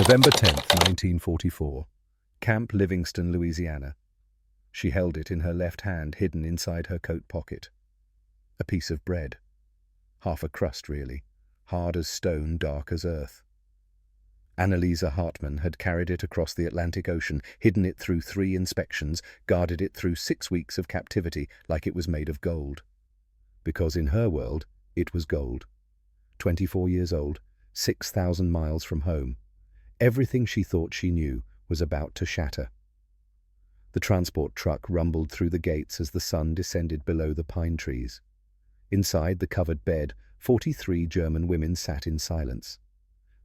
November 10th, 1944. Camp Livingston, Louisiana. She held it in her left hand, hidden inside her coat pocket. A piece of bread. Half a crust, really. Hard as stone, dark as earth. Annalisa Hartmann had carried it across the Atlantic Ocean, hidden it through 3 inspections, guarded it through 6 weeks of captivity like it was made of gold. Because in her world, it was gold. 24 years old, 6,000 miles from home. Everything she thought she knew was about to shatter. The transport truck rumbled through the gates as the sun descended below the pine trees. Inside the covered bed, 43 German women sat in silence.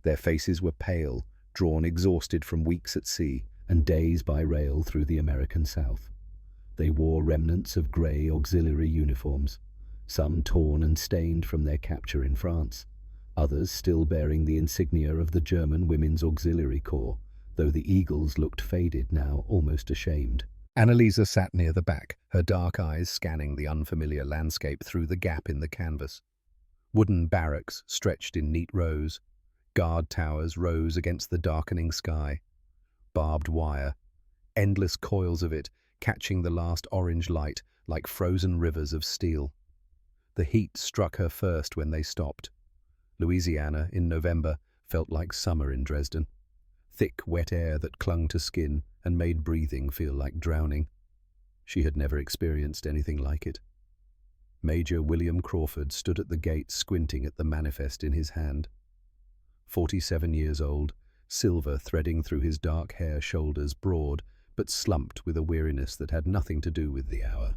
Their faces were pale, drawn exhausted from weeks at sea and days by rail through the American South. They wore remnants of grey auxiliary uniforms, some torn and stained from their capture in France, others still bearing the insignia of the German Women's Auxiliary Corps, though the eagles looked faded now, almost ashamed. Annalisa sat near the back, her dark eyes scanning the unfamiliar landscape through the gap in the canvas. Wooden barracks stretched in neat rows. Guard towers rose against the darkening sky. Barbed wire, endless coils of it, catching the last orange light like frozen rivers of steel. The heat struck her first when they stopped. Louisiana, in November, felt like summer in Dresden. Thick, wet air that clung to skin and made breathing feel like drowning. She had never experienced anything like it. Major William Crawford stood at the gate squinting at the manifest in his hand. 47 years old, silver threading through his dark hair, shoulders broad, but slumped with a weariness that had nothing to do with the hour.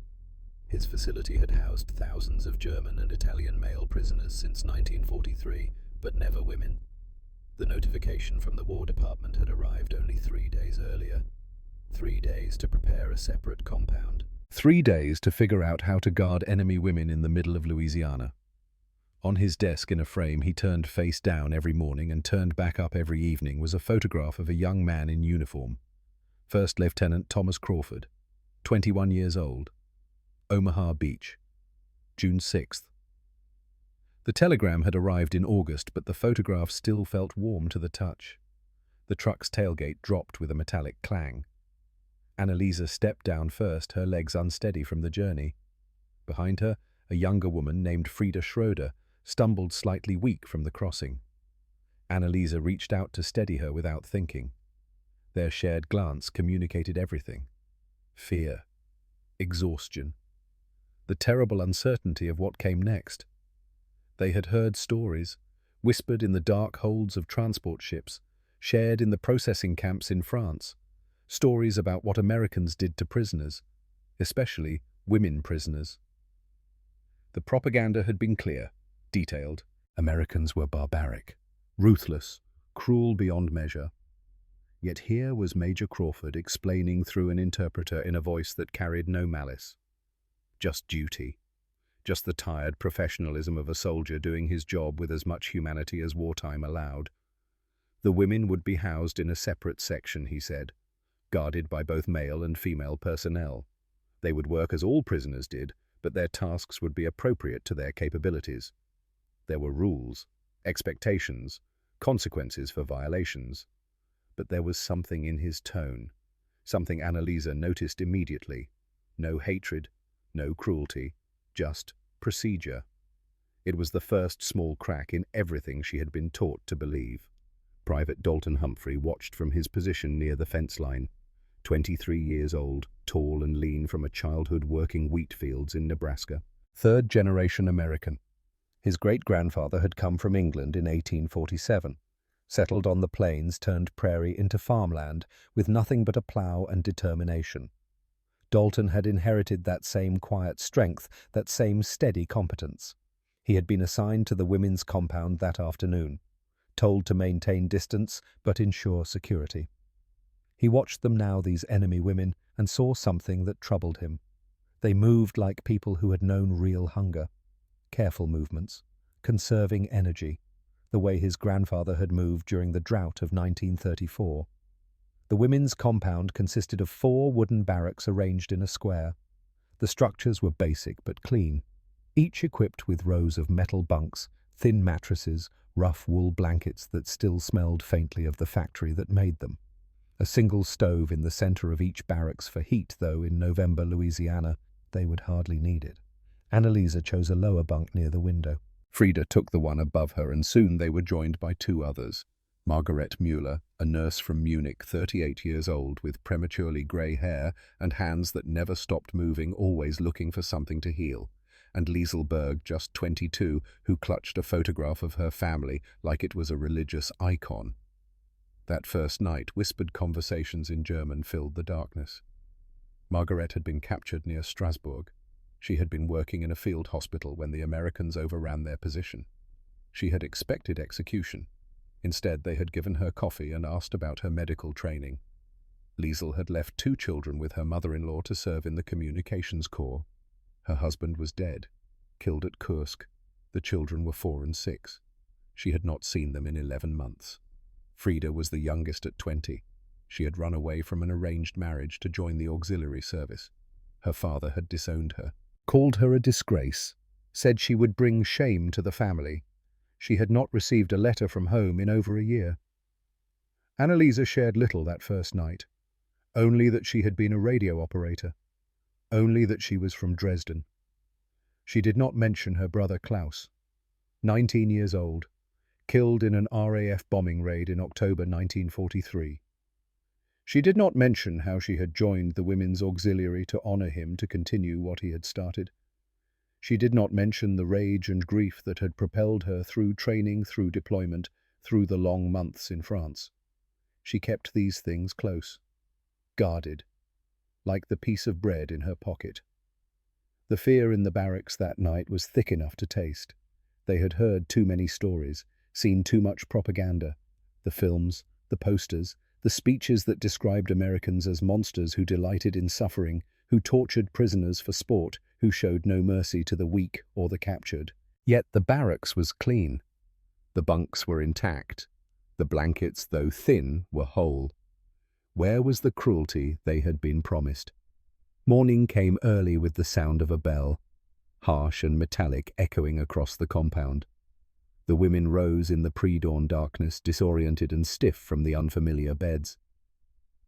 His facility had housed thousands of German and Italian male prisoners since 1943, but never women. The notification from the War Department had arrived only 3 days earlier. 3 days to prepare a separate compound. 3 days to figure out how to guard enemy women in the middle of Louisiana. On his desk in a frame he turned face down every morning and turned back up every evening was a photograph of a young man in uniform. First Lieutenant Thomas Crawford, 21 years old. Omaha Beach, June 6th. The telegram had arrived in August, but the photograph still felt warm to the touch. The truck's tailgate dropped with a metallic clang. Annalisa stepped down first, her legs unsteady from the journey. Behind her, a younger woman named Frieda Schroeder stumbled slightly weak from the crossing. Annalisa reached out to steady her without thinking. Their shared glance communicated everything. Fear, exhaustion, the terrible uncertainty of what came next. They had heard stories, whispered in the dark holds of transport ships, shared in the processing camps in France, stories about what Americans did to prisoners, especially women prisoners. The propaganda had been clear, detailed. Americans were barbaric, ruthless, cruel beyond measure. Yet here was Major Crawford explaining through an interpreter in a voice that carried no malice. Just duty. Just the tired professionalism of a soldier doing his job with as much humanity as wartime allowed. The women would be housed in a separate section, he said, guarded by both male and female personnel. They would work as all prisoners did, but their tasks would be appropriate to their capabilities. There were rules, expectations, consequences for violations. But there was something in his tone, something Annalisa noticed immediately. No hatred, no cruelty, just procedure. It was the first small crack in everything she had been taught to believe. Private Dalton Humphrey watched from his position near the fence line. 23 years old, tall and lean from a childhood working wheat fields in Nebraska. Third-generation American. His great-grandfather had come from England in 1847, settled on the plains, turned prairie into farmland with nothing but a plow and determination. Dalton had inherited that same quiet strength, that same steady competence. He had been assigned to the women's compound that afternoon, told to maintain distance but ensure security. He watched them now, these enemy women, and saw something that troubled him. They moved like people who had known real hunger. Careful movements, conserving energy, the way his grandfather had moved during the drought of 1934. The women's compound consisted of 4 wooden barracks arranged in a square. The structures were basic but clean, each equipped with rows of metal bunks, thin mattresses, rough wool blankets that still smelled faintly of the factory that made them. A single stove in the center of each barracks for heat, though in November, Louisiana, they would hardly need it. Annalisa chose a lower bunk near the window. Frida took the one above her, and soon they were joined by two others. Margaret Mueller, a nurse from Munich, 38 years old, with prematurely grey hair and hands that never stopped moving, always looking for something to heal, and Liesel Berg, just 22, who clutched a photograph of her family like it was a religious icon. That first night, whispered conversations in German filled the darkness. Margaret had been captured near Strasbourg. She had been working in a field hospital when the Americans overran their position. She had expected execution. Instead, they had given her coffee and asked about her medical training. Liesel had left 2 children with her mother-in-law to serve in the communications corps. Her husband was dead, killed at Kursk. The children were 4 and 6. She had not seen them in 11 months. Frida was the youngest at 20. She had run away from an arranged marriage to join the auxiliary service. Her father had disowned her, called her a disgrace, said she would bring shame to the family. She had not received a letter from home in over a year. Annalisa shared little that first night, only that she had been a radio operator, only that she was from Dresden. She did not mention her brother Klaus, 19 years old, killed in an RAF bombing raid in October 1943. She did not mention how she had joined the Women's Auxiliary to honor him to continue what he had started. She did not mention the rage and grief that had propelled her through training, through deployment, through the long months in France. She kept these things close, guarded, like the piece of bread in her pocket. The fear in the barracks that night was thick enough to taste. They had heard too many stories, seen too much propaganda, the films, the posters, the speeches that described Americans as monsters who delighted in suffering, who tortured prisoners for sport, who showed no mercy to the weak or the captured. Yet the barracks was clean. The bunks were intact. The blankets, though thin, were whole. Where was the cruelty they had been promised? Morning came early with the sound of a bell, harsh and metallic, echoing across the compound. The women rose in the pre-dawn darkness, disoriented and stiff from the unfamiliar beds.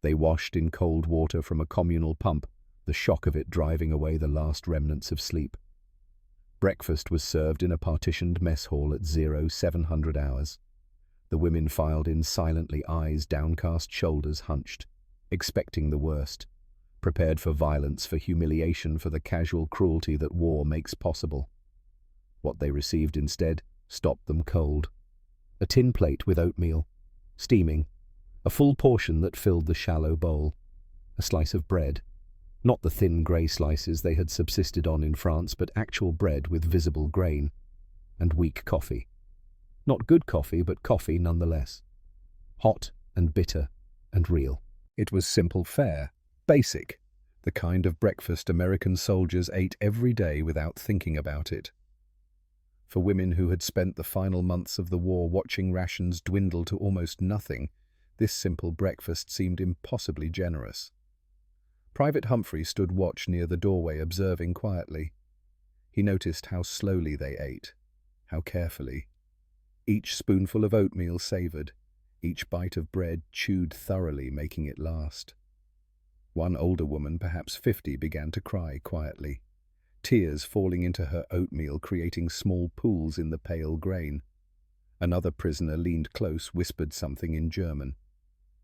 They washed in cold water from a communal pump, the shock of it driving away the last remnants of sleep. Breakfast was served in a partitioned mess hall at 0700 hours. The women filed in silently, eyes downcast, shoulders hunched, expecting the worst, prepared for violence, for humiliation, for the casual cruelty that war makes possible. What they received instead stopped them cold. A tin plate with oatmeal, steaming, a full portion that filled the shallow bowl, a slice of bread, not the thin grey slices they had subsisted on in France, but actual bread with visible grain, and weak coffee. Not good coffee, but coffee nonetheless. Hot and bitter and real. It was simple fare, basic, the kind of breakfast American soldiers ate every day without thinking about it. For women who had spent the final months of the war watching rations dwindle to almost nothing, this simple breakfast seemed impossibly generous. Private Humphrey stood watch near the doorway, observing quietly. He noticed how slowly they ate, how carefully. Each spoonful of oatmeal savoured, each bite of bread chewed thoroughly, making it last. One older woman, perhaps 50, began to cry quietly, tears falling into her oatmeal, creating small pools in the pale grain. Another prisoner leaned close, whispered something in German.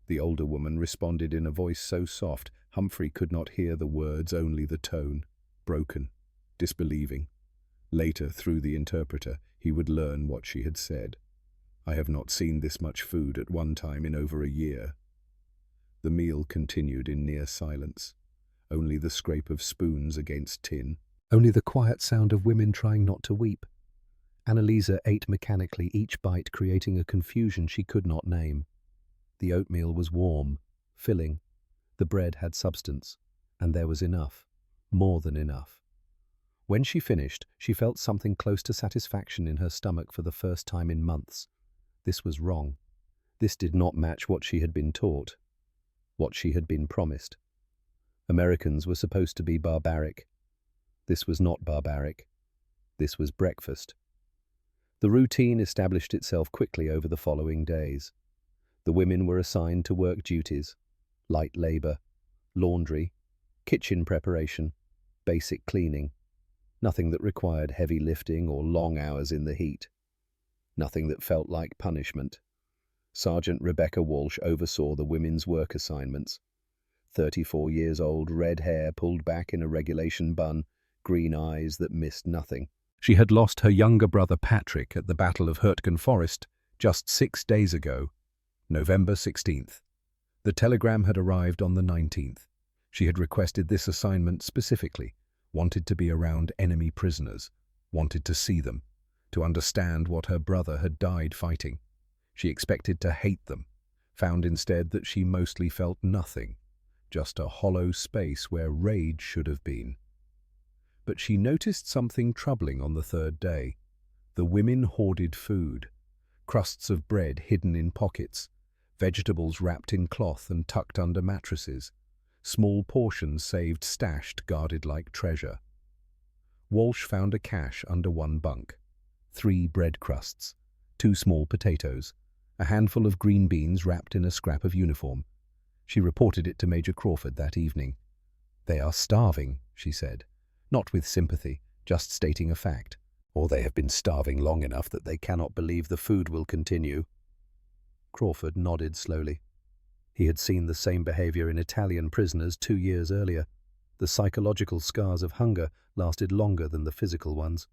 The older woman responded in a voice so soft Humphrey could not hear the words, only the tone, broken, disbelieving. Later, through the interpreter, he would learn what she had said. "I have not seen this much food at one time in over a year." The meal continued in near silence, only the scrape of spoons against tin, only the quiet sound of women trying not to weep. Annalisa ate mechanically, each bite creating a confusion she could not name. The oatmeal was warm, filling. The bread had substance, and there was enough, more than enough. When she finished, she felt something close to satisfaction in her stomach for the first time in months. This was wrong. This did not match what she had been taught, what she had been promised. Americans were supposed to be barbaric. This was not barbaric. This was breakfast. The routine established itself quickly over the following days. The women were assigned to work duties: light labor, laundry, kitchen preparation, basic cleaning. Nothing that required heavy lifting or long hours in the heat. Nothing that felt like punishment. Sergeant Rebecca Walsh oversaw the women's work assignments. 34 years old, red hair pulled back in a regulation bun, green eyes that missed nothing. She had lost her younger brother Patrick at the Battle of Hurtgen Forest just 6 days ago, November 16th. The telegram had arrived on the 19th. She had requested this assignment specifically, wanted to be around enemy prisoners, wanted to see them, to understand what her brother had died fighting. She expected to hate them, found instead that she mostly felt nothing, just a hollow space where rage should have been. But she noticed something troubling on the third day. The women hoarded food, crusts of bread hidden in pockets, vegetables wrapped in cloth and tucked under mattresses, small portions saved, stashed, guarded like treasure. Walsh found a cache under one bunk: 3 bread crusts, 2 small potatoes, a handful of green beans wrapped in a scrap of uniform. She reported it to Major Crawford that evening. "They are starving," she said, not with sympathy, just stating a fact. "Or they have been starving long enough that they cannot believe the food will continue." Crawford nodded slowly. He had seen the same behavior in Italian prisoners 2 years earlier. The psychological scars of hunger lasted longer than the physical ones.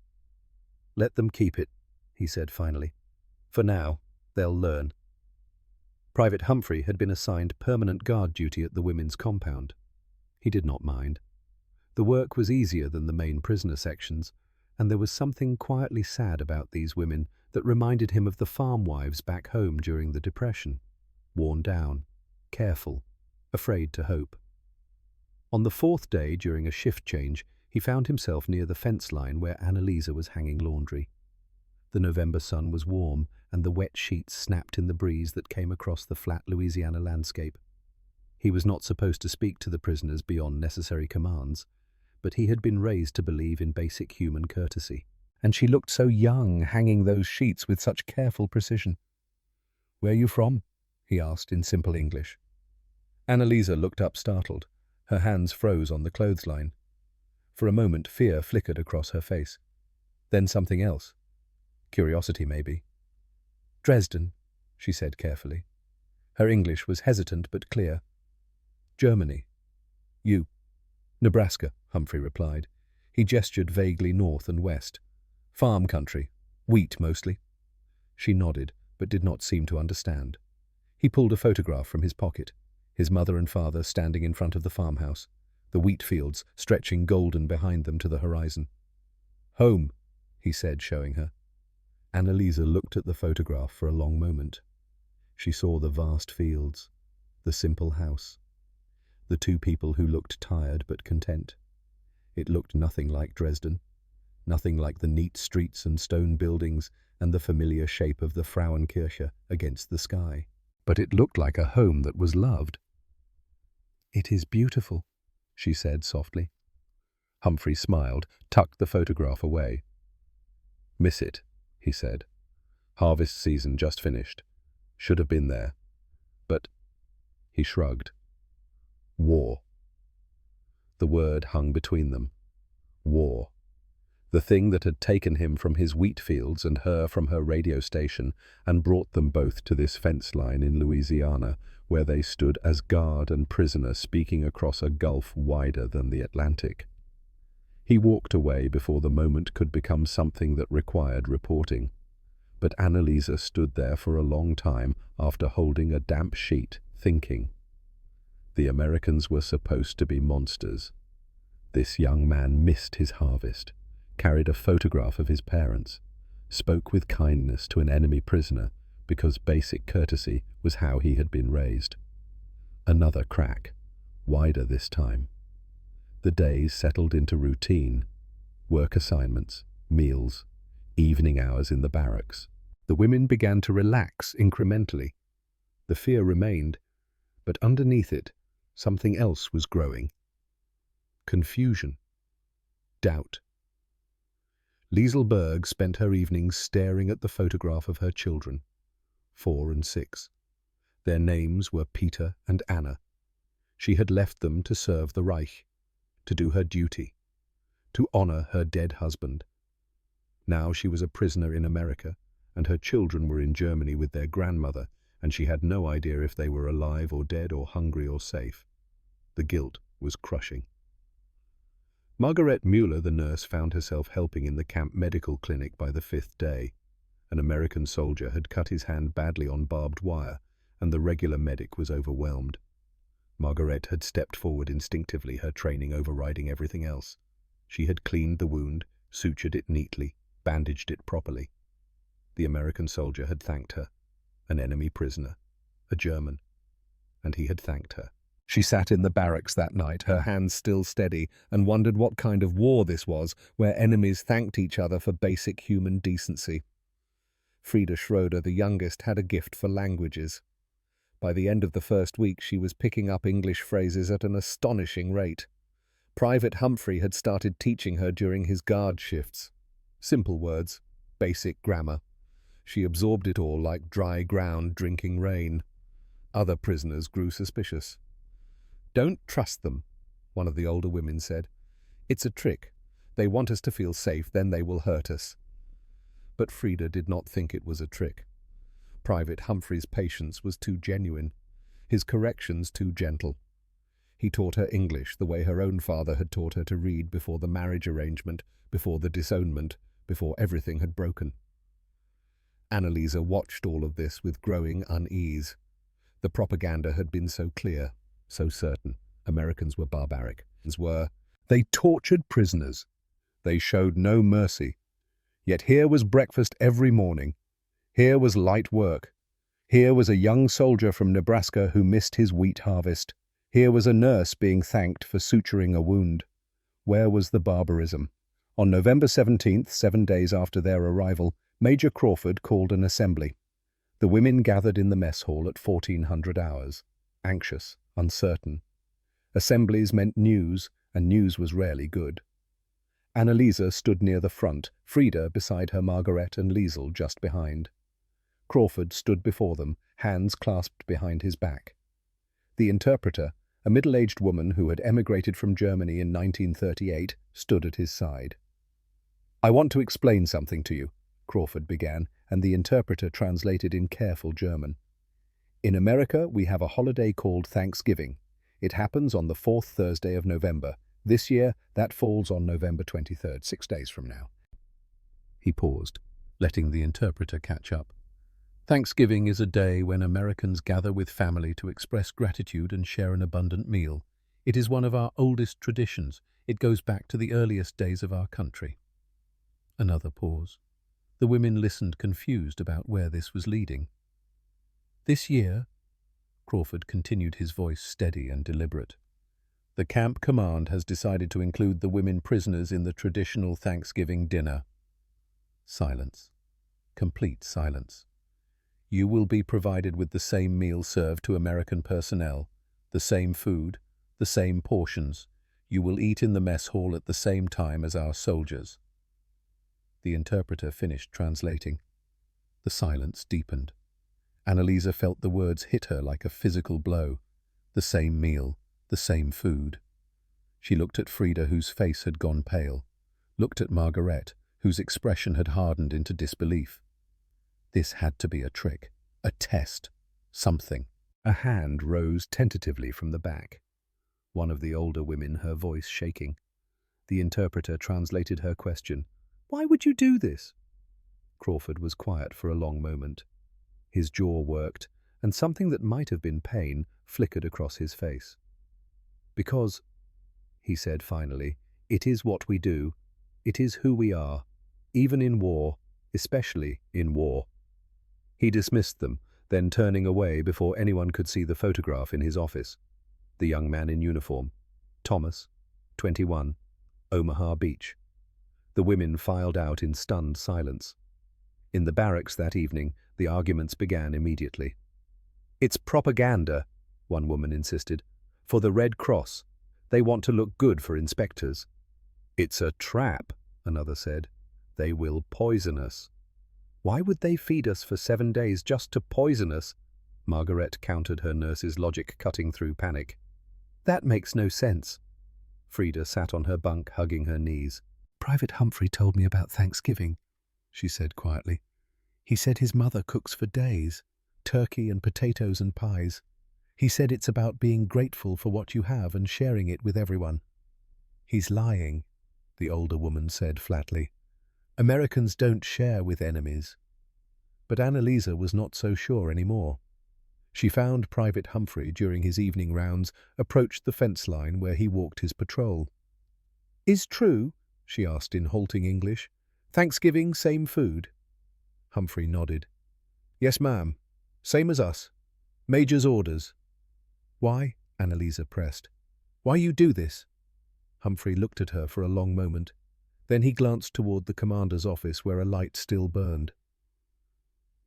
"Let them keep it," he said finally. "For now, they'll learn." Private Humphrey had been assigned permanent guard duty at the women's compound. He did not mind. The work was easier than the main prisoner sections, and there was something quietly sad about these women that reminded him of the farm wives back home during the Depression, worn down, careful, afraid to hope. On the 4th day, during a shift change, he found himself near the fence line where Annalisa was hanging laundry. The November sun was warm, and the wet sheets snapped in the breeze that came across the flat Louisiana landscape. He was not supposed to speak to the prisoners beyond necessary commands, but he had been raised to believe in basic human courtesy. And she looked so young, hanging those sheets with such careful precision. "Where are you from?" he asked in simple English. Annalisa looked up startled. Her hands froze on the clothesline. For a moment, fear flickered across her face. Then something else. Curiosity, maybe. "Dresden," she said carefully. Her English was hesitant but clear. "Germany." "You?" "Nebraska," Humphrey replied. He gestured vaguely north and west. "Farm country. Wheat, mostly." She nodded, but did not seem to understand. He pulled a photograph from his pocket. His mother and father standing in front of the farmhouse, the wheat fields stretching golden behind them to the horizon. "Home," he said, showing her. Annalisa looked at the photograph for a long moment. She saw the vast fields, the simple house, the 2 people who looked tired but content. It looked nothing like Dresden, nothing like the neat streets and stone buildings and the familiar shape of the Frauenkirche against the sky. But it looked like a home that was loved. "It is beautiful," she said softly. Humphrey smiled, tucked the photograph away. "Miss it," he said. "Harvest season just finished. Should have been there. But," he shrugged. "War." The word hung between them. War. The thing that had taken him from his wheat fields and her from her radio station and brought them both to this fence line in Louisiana, where they stood as guard and prisoner speaking across a gulf wider than the Atlantic. He walked away before the moment could become something that required reporting. But Annalisa stood there for a long time after holding a damp sheet, thinking. The Americans were supposed to be monsters. This young man missed his harvest, carried a photograph of his parents, spoke with kindness to an enemy prisoner because basic courtesy was how he had been raised. Another crack, wider this time. The days settled into routine, work assignments, meals, evening hours in the barracks. The women began to relax incrementally. The fear remained, but underneath it, something else was growing. Confusion. Doubt. Liesl Berg spent her evenings staring at the photograph of her children, 4 and 6. Their names were Peter and Anna. She had left them to serve the Reich, to do her duty, to honor her dead husband. Now she was a prisoner in America, and her children were in Germany with their grandmother, and she had no idea if they were alive or dead or hungry or safe. The guilt was crushing. Margaret Mueller, the nurse, found herself helping in the camp medical clinic by the 5th day. An American soldier had cut his hand badly on barbed wire, and the regular medic was overwhelmed. Margaret had stepped forward instinctively, her training overriding everything else. She had cleaned the wound, sutured it neatly, bandaged it properly. The American soldier had thanked her, an enemy prisoner, a German, and he had thanked her. She sat in the barracks that night, her hands still steady, and wondered what kind of war this was, where enemies thanked each other for basic human decency. Frieda Schroeder, the youngest, had a gift for languages. By the end of the first week, she was picking up English phrases at an astonishing rate. Private Humphrey had started teaching her during his guard shifts. Simple words, basic grammar. She absorbed it all like dry ground drinking rain. Other prisoners grew suspicious. "Don't trust them," one of the older women said. "It's a trick. They want us to feel safe, then they will hurt us." But Frieda did not think it was a trick. Private Humphrey's patience was too genuine, his corrections too gentle. He taught her English the way her own father had taught her to read before the marriage arrangement, before the disownment, before everything had broken. Annalisa watched all of this with growing unease. The propaganda had been so clear, so certain. Americans were barbaric. They tortured prisoners. They showed no mercy. Yet here was breakfast every morning. Here was light work. Here was a young soldier from Nebraska who missed his wheat harvest. Here was a nurse being thanked for suturing a wound. Where was the barbarism? On November 17th, 7 days after their arrival, Major Crawford called an assembly. The women gathered in the mess hall at 1400 hours, anxious, uncertain. Assemblies meant news, and news was rarely good. Annalisa stood near the front, Frieda beside her, Margaret and Liesl just behind. Crawford stood before them, hands clasped behind his back. The interpreter, a middle-aged woman who had emigrated from Germany in 1938, stood at his side. "I want to explain something to you," Crawford began, and the interpreter translated in careful German. "In America, we have a holiday called Thanksgiving. It happens on the 4th Thursday of November. This year, that falls on November 23rd, 6 days from now." He paused, letting the interpreter catch up. "Thanksgiving is a day when Americans gather with family to express gratitude and share an abundant meal. It is one of our oldest traditions. It goes back to the earliest days of our country." Another pause. The women listened, confused about where this was leading. "This year," Crawford continued, his voice steady and deliberate, "the camp command has decided to include the women prisoners in the traditional Thanksgiving dinner." Silence. Complete silence. "You will be provided with the same meal served to American personnel, the same food, the same portions. You will eat in the mess hall at the same time as our soldiers." The interpreter finished translating. The silence deepened. Annalisa felt the words hit her like a physical blow. The same meal, the same food. She looked at Frieda, whose face had gone pale, looked at Margaret, whose expression had hardened into disbelief. This had to be a trick, a test, something. A hand rose tentatively from the back. One of the older women, her voice shaking. The interpreter translated her question. "Why would you do this?" Crawford was quiet for a long moment. His jaw worked, and something that might have been pain flickered across his face. "Because," he said finally, "it is what we do. It is who we are, even in war, especially in war." He dismissed them, then turning away before anyone could see the photograph in his office. The young man in uniform, Thomas, 21, Omaha Beach. The women filed out in stunned silence. In the barracks that evening, the arguments began immediately. "It's propaganda," one woman insisted, "for the Red Cross. They want to look good for inspectors." "It's a trap," another said. They will poison us. Why would they feed us for 7 days just to poison us? Margaret countered, her nurse's logic cutting through panic. That makes no sense. Frida sat on her bunk, hugging her knees. Private Humphrey told me about Thanksgiving, she said quietly. He said his mother cooks for days, turkey and potatoes and pies. He said it's about being grateful for what you have and sharing it with everyone. He's lying, the older woman said flatly. Americans don't share with enemies. But Annalisa was not so sure anymore. She found Private Humphrey during his evening rounds, approached the fence line where he walked his patrol. Is true, she asked in halting English. Thanksgiving, same food? Humphrey nodded. Yes, ma'am. Same as us. Major's orders. Why? Annalisa pressed. Why you do this? Humphrey looked at her for a long moment. Then he glanced toward the commander's office where a light still burned.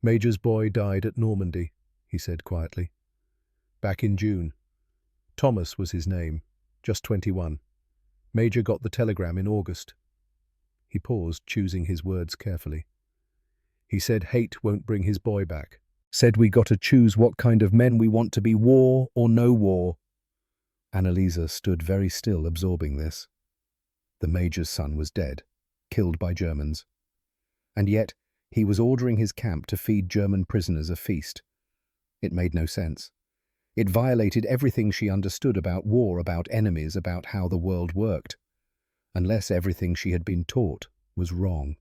Major's boy died at Normandy, he said quietly. Back in June. Thomas was his name, just 21. Major got the telegram in August. He paused, choosing his words carefully. He said hate won't bring his boy back. Said we got to choose what kind of men we want to be, war or no war. Annalisa stood very still, absorbing this. The Major's son was dead, killed by Germans. And yet he was ordering his camp to feed German prisoners a feast. It made no sense. It violated everything she understood about war, about enemies, about how the world worked. Unless everything she had been taught was wrong.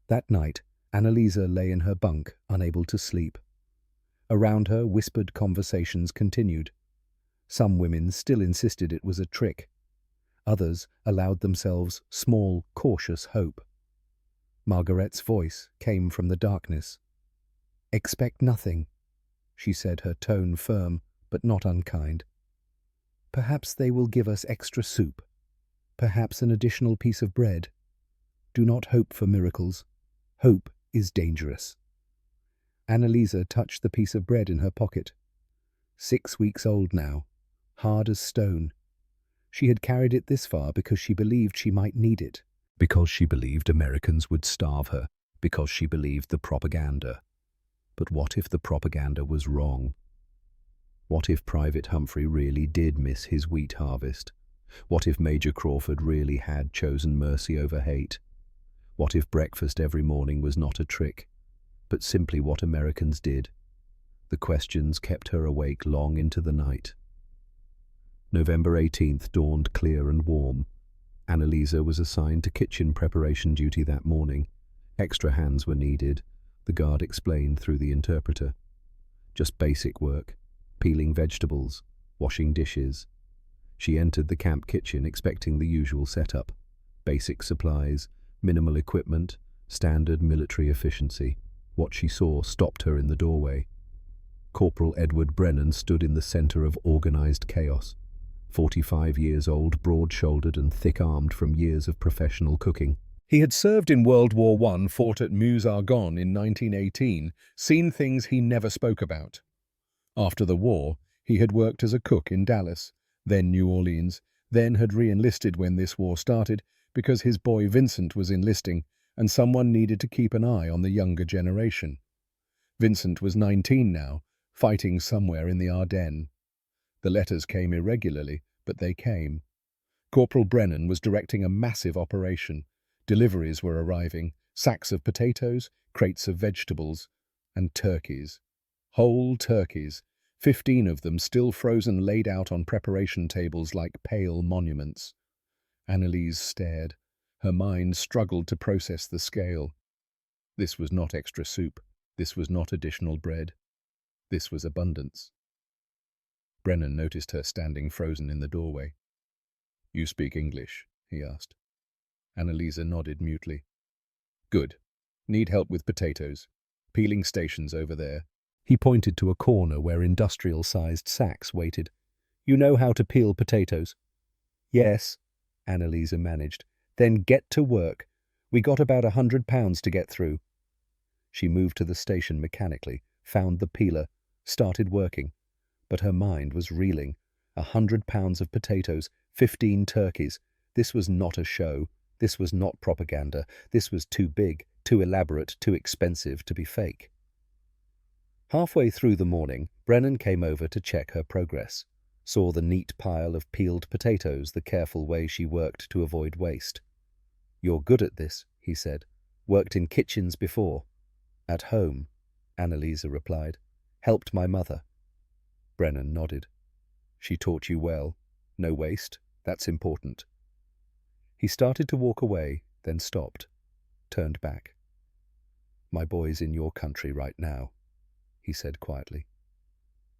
That night, Annalisa lay in her bunk, unable to sleep. Around her, whispered conversations continued. Some women still insisted it was a trick. Others allowed themselves small, cautious hope. Margaret's voice came from the darkness. Expect nothing, she said, her tone firm but not unkind. Perhaps they will give us extra soup. Perhaps an additional piece of bread. Do not hope for miracles. Hope is dangerous. Annalisa touched the piece of bread in her pocket. 6 weeks old now, hard as stone. She had carried it this far because she believed she might need it, because she believed Americans would starve her, because she believed the propaganda. But what if the propaganda was wrong? What if Private Humphrey really did miss his wheat harvest? What if Major Crawford really had chosen mercy over hate? What if breakfast every morning was not a trick, but simply what Americans did? The questions kept her awake long into the night. November 18th dawned clear and warm. Annalisa was assigned to kitchen preparation duty that morning. Extra hands were needed, the guard explained through the interpreter. Just basic work, peeling vegetables, washing dishes. She entered the camp kitchen expecting the usual setup. Basic supplies, minimal equipment, standard military efficiency. What she saw stopped her in the doorway. Corporal Edward Brennan stood in the center of organized chaos. 45 years old, broad-shouldered and thick-armed from years of professional cooking. He had served in World War I, fought at Meuse-Argonne in 1918, seen things he never spoke about. After the war, he had worked as a cook in Dallas, then New Orleans, then had re-enlisted when this war started because his boy Vincent was enlisting and someone needed to keep an eye on the younger generation. Vincent was 19 now, fighting somewhere in the Ardennes. The letters came irregularly, but they came. Corporal Brennan was directing a massive operation. Deliveries were arriving, sacks of potatoes, crates of vegetables, and turkeys. Whole turkeys, 15 of them still frozen, laid out on preparation tables like pale monuments. Annalise stared. Her mind struggled to process the scale. This was not extra soup. This was not additional bread. This was abundance. Brennan noticed her standing frozen in the doorway. "You speak English?" he asked. Annalisa nodded mutely. "Good. Need help with potatoes. Peeling stations over there." He pointed to a corner where industrial-sized sacks waited. "You know how to peel potatoes?" "Yes," Annalisa managed. "Then get to work. We got about 100 pounds to get through." She moved to the station mechanically, found the peeler, started working. But her mind was reeling. 100 pounds of potatoes, 15 turkeys. This was not a show. This was not propaganda. This was too big, too elaborate, too expensive to be fake. Halfway through the morning, Brennan came over to check her progress, saw the neat pile of peeled potatoes, the careful way she worked to avoid waste. "You're good at this," he said. "Worked in kitchens before." "At home," Annalisa replied. "Helped my mother." Brennan nodded. "She taught you well. No waste. That's important." He started to walk away, then stopped, turned back. "My boy's in your country right now," he said quietly.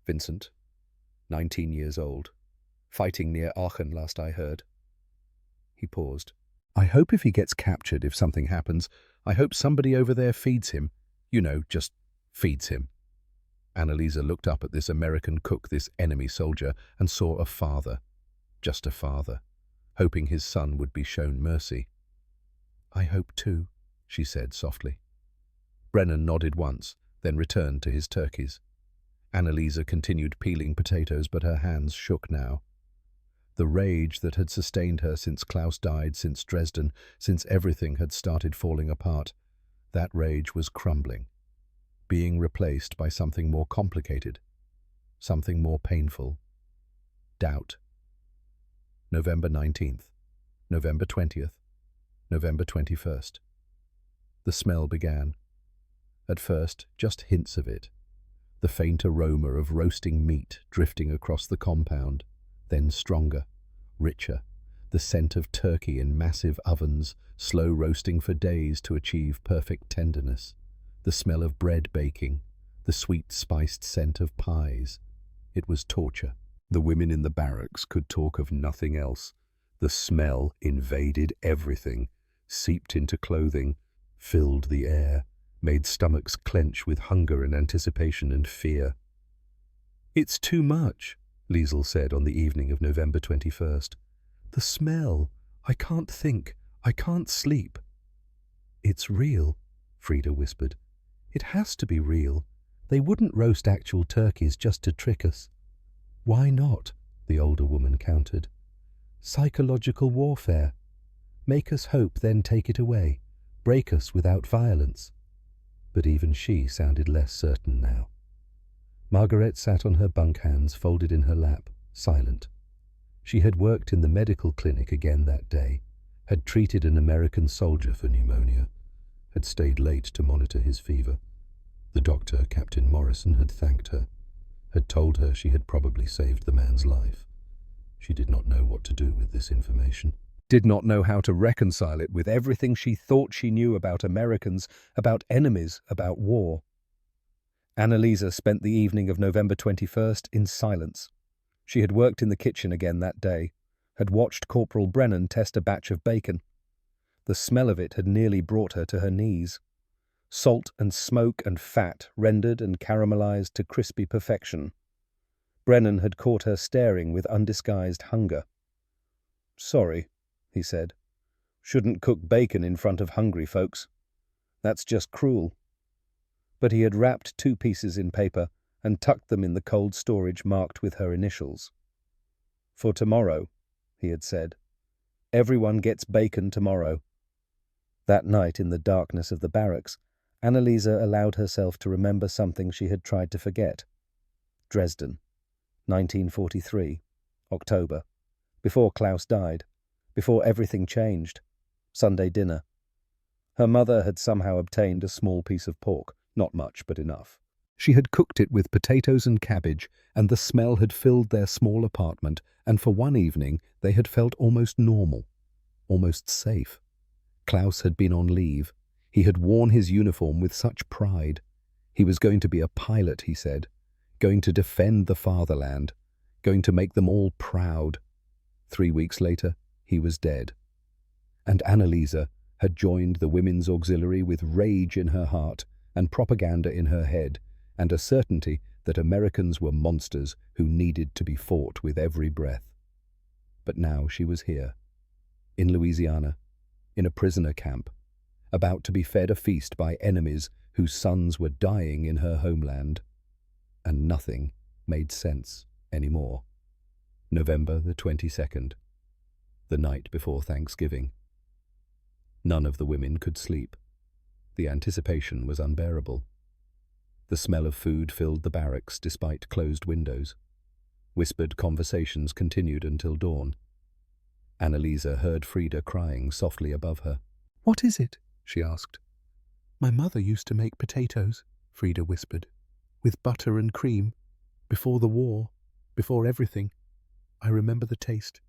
"Vincent, 19 years old, fighting near Aachen last I heard." He paused. "I hope if he gets captured, if something happens, I hope somebody over there feeds him. You know, just feeds him." Annalisa looked up at this American cook, this enemy soldier, and saw a father, just a father, hoping his son would be shown mercy. "I hope too," she said softly. Brennan nodded once, then returned to his turkeys. Annalisa continued peeling potatoes, but her hands shook now. The rage that had sustained her since Klaus died, since Dresden, since everything had started falling apart, that rage was crumbling, being replaced by something more complicated, something more painful. Doubt. November 19th, November 20th, November 21st. The smell began. At first, just hints of it. The faint aroma of roasting meat drifting across the compound, then stronger, richer, the scent of turkey in massive ovens, slow roasting for days to achieve perfect tenderness, the smell of bread baking, the sweet spiced scent of pies. It was torture. The women in the barracks could talk of nothing else. The smell invaded everything, seeped into clothing, filled the air, made stomachs clench with hunger and anticipation and fear. "It's too much," Liesl said on the evening of November 21st. "The smell. I can't think. I can't sleep." "It's real," Frida whispered. "It has to be real. They wouldn't roast actual turkeys just to trick us." "Why not?" the older woman countered. "Psychological warfare. Make us hope, then take it away. Break us without violence." But even she sounded less certain now. Margaret sat on her bunk hands folded in her lap, silent. She had worked in the medical clinic again that day, had treated an American soldier for pneumonia, had stayed late to monitor his fever. The doctor, Captain Morrison, had thanked her, had told her she had probably saved the man's life. She did not know what to do with this information. Did not know how to reconcile it with everything she thought she knew about Americans, about enemies, about war. Annalisa spent the evening of November 21st in silence. She had worked in the kitchen again that day, had watched Corporal Brennan test a batch of bacon. The smell of it had nearly brought her to her knees. Salt and smoke and fat rendered and caramelized to crispy perfection. Brennan had caught her staring with undisguised hunger. "Sorry," he said. "Shouldn't cook bacon in front of hungry folks. That's just cruel." But he had wrapped 2 pieces in paper and tucked them in the cold storage marked with her initials. "For tomorrow," he had said. "Everyone gets bacon tomorrow." That night in the darkness of the barracks, Annalisa allowed herself to remember something she had tried to forget. Dresden, 1943, October, before Klaus died, before everything changed. Sunday dinner. Her mother had somehow obtained a small piece of pork, not much but enough. She had cooked it with potatoes and cabbage, and the smell had filled their small apartment, and for one evening they had felt almost normal, almost safe. Klaus had been on leave. He had worn his uniform with such pride. He was going to be a pilot, he said, going to defend the fatherland, going to make them all proud. 3 weeks later, he was dead. And Annalisa had joined the Women's Auxiliary with rage in her heart and propaganda in her head, and a certainty that Americans were monsters who needed to be fought with every breath. But now she was here, in Louisiana, in a prisoner camp, about to be fed a feast by enemies whose sons were dying in her homeland. And nothing made sense anymore. November the 22nd, the night before Thanksgiving. None of the women could sleep. The anticipation was unbearable. The smell of food filled the barracks despite closed windows. Whispered conversations continued until dawn. Annalisa heard Frida crying softly above her. "What is it?" she asked. "My mother used to make potatoes," Frida whispered, "with butter and cream, before the war, before everything. I remember the taste."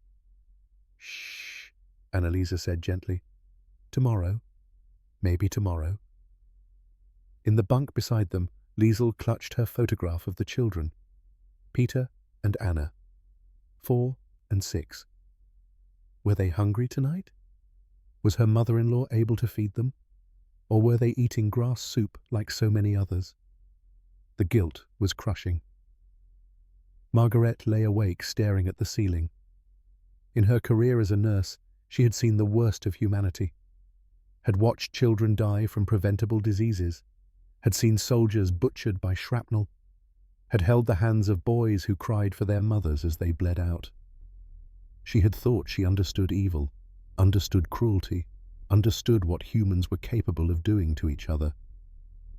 "Shh," Annalisa said gently. "Tomorrow, maybe tomorrow." In the bunk beside them, Liesel clutched her photograph of the children, Peter and Anna, 4 and 6. Were they hungry tonight? Was her mother-in-law able to feed them? Or were they eating grass soup like so many others? The guilt was crushing. Margaret lay awake staring at the ceiling. In her career as a nurse, she had seen the worst of humanity, had watched children die from preventable diseases, had seen soldiers butchered by shrapnel, had held the hands of boys who cried for their mothers as they bled out. She had thought she understood evil, understood cruelty, understood what humans were capable of doing to each other.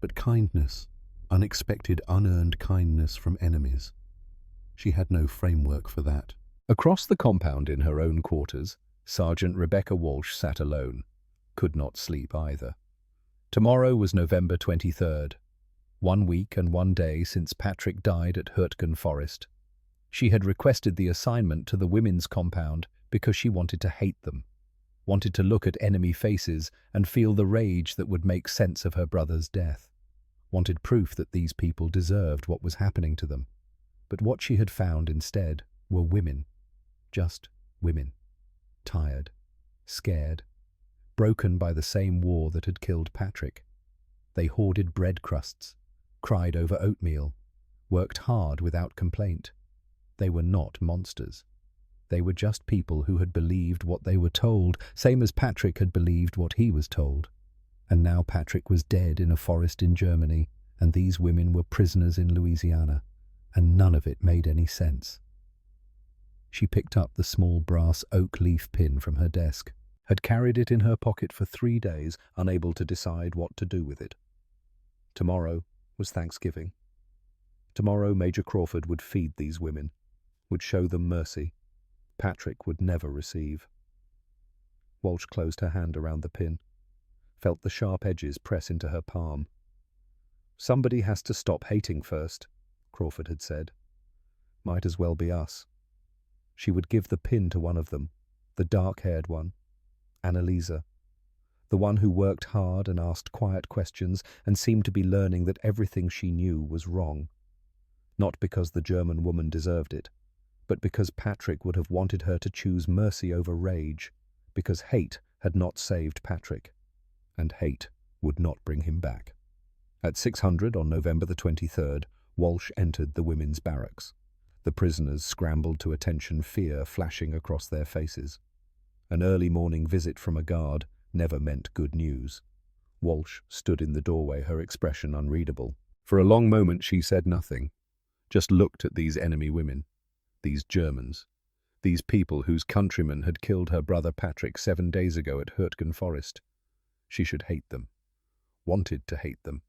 But kindness, unexpected, unearned kindness from enemies, she had no framework for that. Across the compound in her own quarters, Sergeant Rebecca Walsh sat alone, could not sleep either. Tomorrow was November 23rd, 1 week and 1 day since Patrick died at Hurtgen Forest. She had requested the assignment to the women's compound because she wanted to hate them, wanted to look at enemy faces and feel the rage that would make sense of her brother's death, wanted proof that these people deserved what was happening to them. But what she had found instead were women, just women, tired, scared, broken by the same war that had killed Patrick. They hoarded bread crusts, cried over oatmeal, worked hard without complaint. They were not monsters. They were just people who had believed what they were told, same as Patrick had believed what he was told. And now Patrick was dead in a forest in Germany, and these women were prisoners in Louisiana, and none of it made any sense. She picked up the small brass oak leaf pin from her desk, had carried it in her pocket for 3 days, unable to decide what to do with it. Tomorrow was Thanksgiving. Tomorrow Major Crawford would feed these women, would show them mercy Patrick would never receive. Walsh closed her hand around the pin, felt the sharp edges press into her palm. "Somebody has to stop hating first," Crawford had said. "Might as well be us." She would give the pin to one of them, the dark-haired one, Annalisa, the one who worked hard and asked quiet questions and seemed to be learning that everything she knew was wrong. Not because the German woman deserved it, but because Patrick would have wanted her to choose mercy over rage, because hate had not saved Patrick, and hate would not bring him back. At 600 on November the 23rd, Walsh entered the women's barracks. The prisoners scrambled to attention, fear flashing across their faces. An early morning visit from a guard never meant good news. Walsh stood in the doorway, her expression unreadable. For a long moment she said nothing, just looked at these enemy women, these Germans, these people whose countrymen had killed her brother Patrick 7 days ago at Hurtgen Forest. She should hate them, wanted to hate them.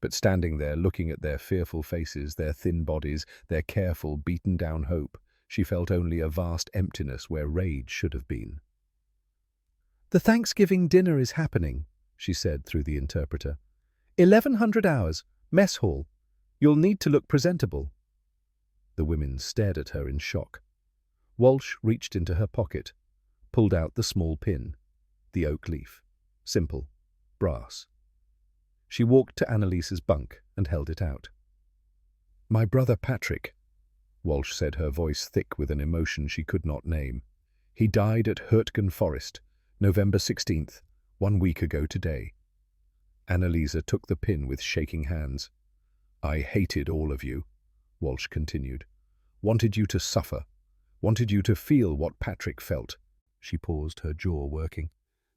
But standing there, looking at their fearful faces, their thin bodies, their careful, beaten-down hope, she felt only a vast emptiness where rage should have been. "The Thanksgiving dinner is happening," she said through the interpreter. 1100 hours, mess hall. You'll need to look presentable." The women stared at her in shock. Walsh reached into her pocket, pulled out the small pin, the oak leaf, simple, brass. She walked to Annalisa's bunk and held it out. "My brother Patrick," Walsh said, her voice thick with an emotion she could not name. "He died at Hurtgen Forest, November 16th, 1 week ago today." Annalisa took the pin with shaking hands. "I hated all of you," Walsh continued. "Wanted you to suffer. Wanted you to feel what Patrick felt." She paused, her jaw working.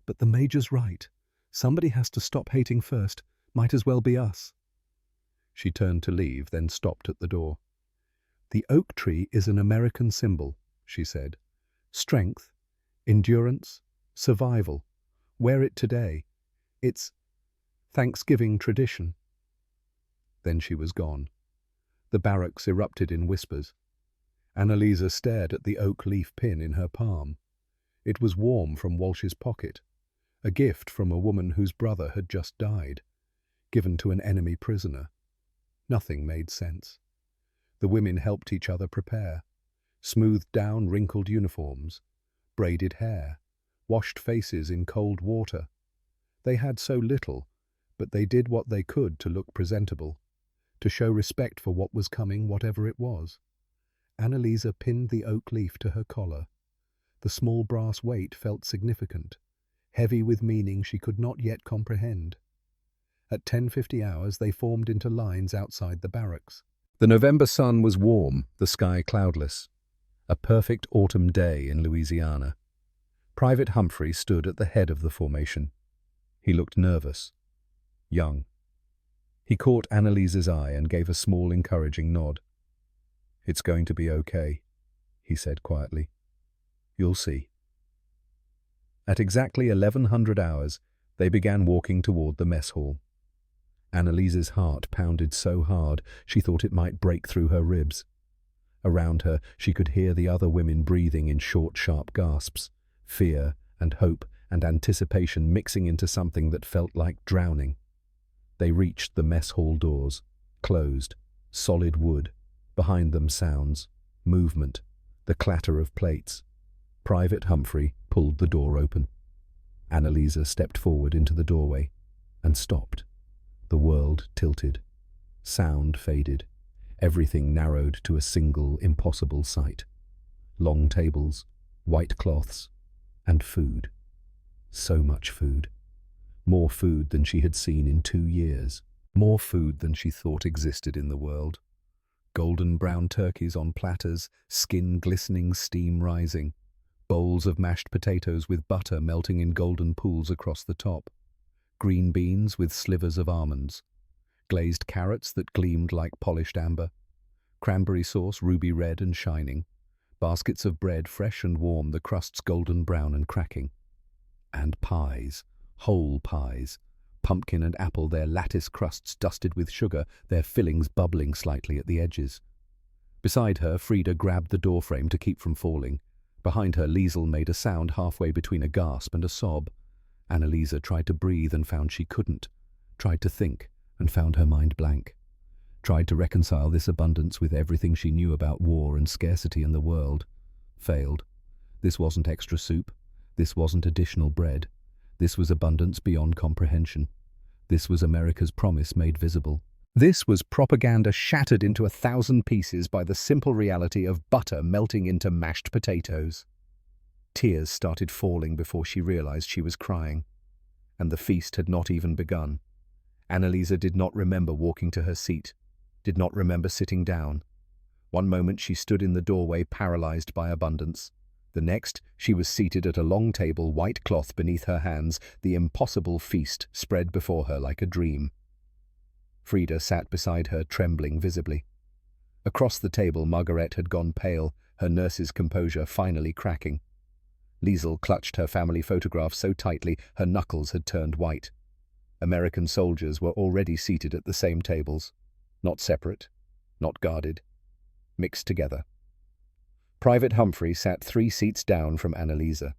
"But the Major's right. Somebody has to stop hating first. Might as well be us." She turned to leave, then stopped at the door. "The oak tree is an American symbol," she said. "Strength, endurance, survival. Wear it today. It's Thanksgiving tradition." Then she was gone. The barracks erupted in whispers. Annalisa stared at the oak leaf pin in her palm. It was warm from Walsh's pocket, a gift from a woman whose brother had just died, given to an enemy prisoner. Nothing made sense. The women helped each other prepare, smoothed down wrinkled uniforms, braided hair, washed faces in cold water. They had so little, but they did what they could to look presentable, to show respect for what was coming, whatever it was. Annalisa pinned the oak leaf to her collar. The small brass weight felt significant, heavy with meaning she could not yet comprehend. At 10:50 hours they formed into lines outside the barracks. The November sun was warm, the sky cloudless. A perfect autumn day in Louisiana. Private Humphrey stood at the head of the formation. He looked nervous, young. He caught Annalisa's eye and gave a small, encouraging nod. "It's going to be okay," he said quietly. "You'll see." At exactly 1100 hours, they began walking toward the mess hall. Annalisa's heart pounded so hard she thought it might break through her ribs. Around her, she could hear the other women breathing in short, sharp gasps, fear and hope and anticipation mixing into something that felt like drowning. They reached the mess hall doors, closed, solid wood. Behind them sounds, movement, the clatter of plates. Private Humphrey pulled the door open. Annalisa stepped forward into the doorway and stopped. The world tilted. Sound faded. Everything narrowed to a single, impossible sight. Long tables, white cloths, and food. So much food. More food than she had seen in 2 years. More food than she thought existed in the world. Golden brown turkeys on platters, skin glistening, steam rising. Bowls of mashed potatoes with butter melting in golden pools across the top. Green beans with slivers of almonds. Glazed carrots that gleamed like polished amber. Cranberry sauce ruby red and shining. Baskets of bread fresh and warm, the crusts golden brown and cracking. And pies, whole pies. Pumpkin and apple, their lattice crusts dusted with sugar, their fillings bubbling slightly at the edges. Beside her, Frida grabbed the doorframe to keep from falling. Behind her, Liesel made a sound halfway between a gasp and a sob. Annalisa tried to breathe and found she couldn't. Tried to think and found her mind blank. Tried to reconcile this abundance with everything she knew about war and scarcity in the world. Failed. This wasn't extra soup. This wasn't additional bread. This was abundance beyond comprehension. This was America's promise made visible. This was propaganda shattered into 1,000 pieces by the simple reality of butter melting into mashed potatoes. Tears started falling before she realized she was crying. And the feast had not even begun. Annalisa did not remember walking to her seat, did not remember sitting down. One moment she stood in the doorway paralyzed by abundance. The next, she was seated at a long table, white cloth beneath her hands, the impossible feast spread before her like a dream. Frida sat beside her, trembling visibly. Across the table, Margaret had gone pale, her nurse's composure finally cracking. Liesel clutched her family photograph so tightly her knuckles had turned white. American soldiers were already seated at the same tables, not separate, not guarded, mixed together. Private Humphrey sat 3 seats down from Annalisa.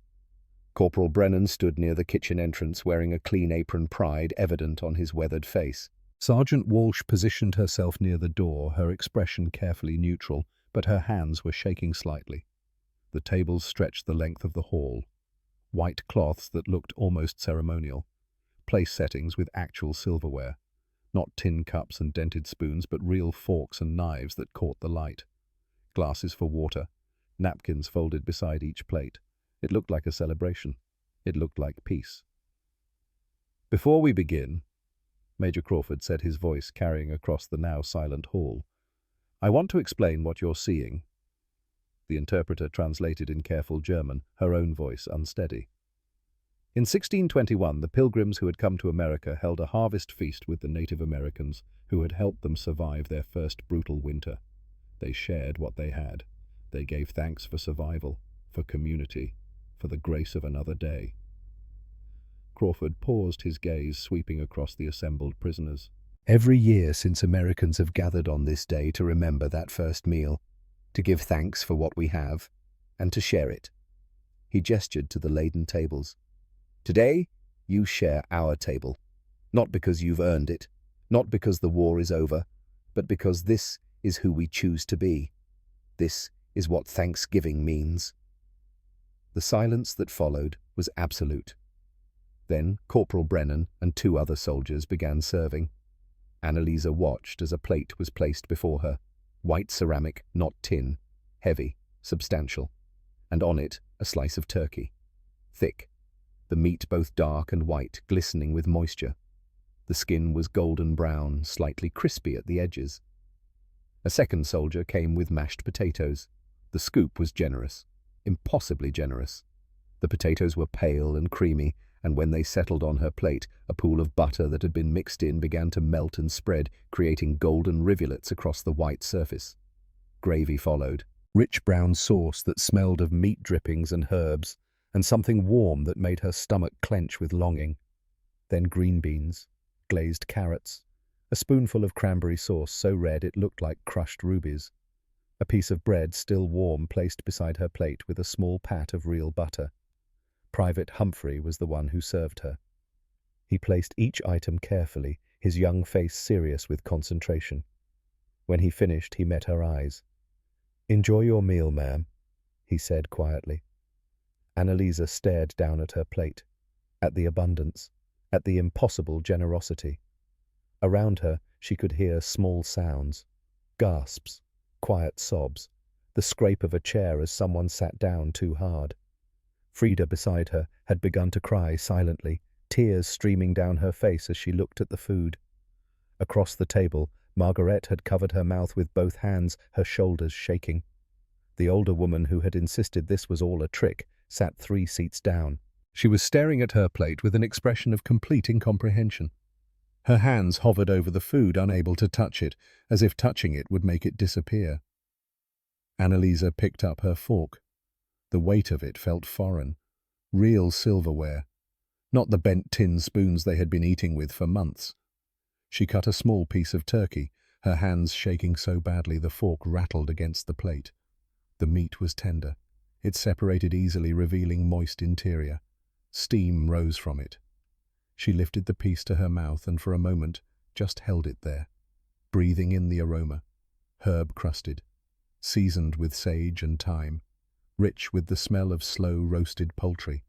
Corporal Brennan stood near the kitchen entrance wearing a clean apron, pride evident on his weathered face. Sergeant Walsh positioned herself near the door, her expression carefully neutral, but her hands were shaking slightly. The tables stretched the length of the hall. White cloths that looked almost ceremonial. Place settings with actual silverware. Not tin cups and dented spoons, but real forks and knives that caught the light. Glasses for water. Napkins folded beside each plate. It looked like a celebration. It looked like peace. "Before we begin," Major Crawford said, his voice carrying across the now silent hall, "I want to explain what you're seeing." The interpreter translated in careful German, her own voice unsteady. In 1621, the Pilgrims who had come to America held a harvest feast with the Native Americans who had helped them survive their first brutal winter. They shared what they had. They gave thanks for survival, for community, for the grace of another day. Crawford paused, his gaze sweeping across the assembled prisoners. Every year since Americans have gathered on this day to remember that first meal, to give thanks for what we have, and to share it. He gestured to the laden tables. Today, you share our table. Not because you've earned it, not because the war is over, but because this is who we choose to be. This is what Thanksgiving means. The silence that followed was absolute. Then Corporal Brennan and 2 other soldiers began serving. Annalisa watched as a plate was placed before her, white ceramic, not tin, heavy, substantial, and on it a slice of turkey. Thick, the meat both dark and white, glistening with moisture. The skin was golden brown, slightly crispy at the edges. A second soldier came with mashed potatoes. The scoop was generous, impossibly generous. The potatoes were pale and creamy, and when they settled on her plate, a pool of butter that had been mixed in began to melt and spread, creating golden rivulets across the white surface. Gravy followed, rich brown sauce that smelled of meat drippings and herbs, and something warm that made her stomach clench with longing. Then green beans, glazed carrots, a spoonful of cranberry sauce so red it looked like crushed rubies, a piece of bread still warm placed beside her plate with a small pat of real butter. Private Humphrey was the one who served her. He placed each item carefully, his young face serious with concentration. When he finished, he met her eyes. "Enjoy your meal, ma'am," he said quietly. Annalisa stared down at her plate, at the abundance, at the impossible generosity. Around her, she could hear small sounds, gasps, quiet sobs, the scrape of a chair as someone sat down too hard. Frida beside her had begun to cry silently, tears streaming down her face as she looked at the food. Across the table, Margaret had covered her mouth with both hands, her shoulders shaking. The older woman who had insisted this was all a trick sat 3 seats down. She was staring at her plate with an expression of complete incomprehension. Her hands hovered over the food, unable to touch it, as if touching it would make it disappear. Annalisa picked up her fork. The weight of it felt foreign. Real silverware. Not the bent tin spoons they had been eating with for months. She cut a small piece of turkey, her hands shaking so badly the fork rattled against the plate. The meat was tender. It separated easily, revealing moist interior. Steam rose from it. She lifted the piece to her mouth and for a moment just held it there, breathing in the aroma. Herb-crusted, seasoned with sage and thyme, rich with the smell of slow-roasted poultry.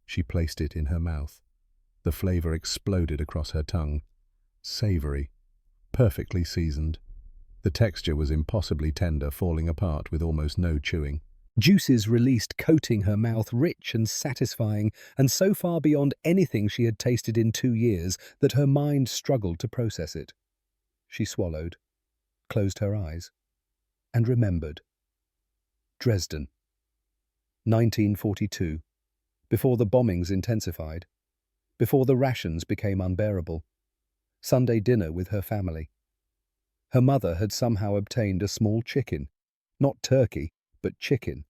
She placed it in her mouth. The flavor exploded across her tongue. Savory, perfectly seasoned. The texture was impossibly tender, falling apart with almost no chewing. Juices released, coating her mouth, rich and satisfying, and so far beyond anything she had tasted in 2 years that her mind struggled to process it. She swallowed, closed her eyes, and remembered. Dresden. 1942. Before the bombings intensified. Before the rations became unbearable. Sunday dinner with her family. Her mother had somehow obtained a small chicken. Not turkey, but chicken.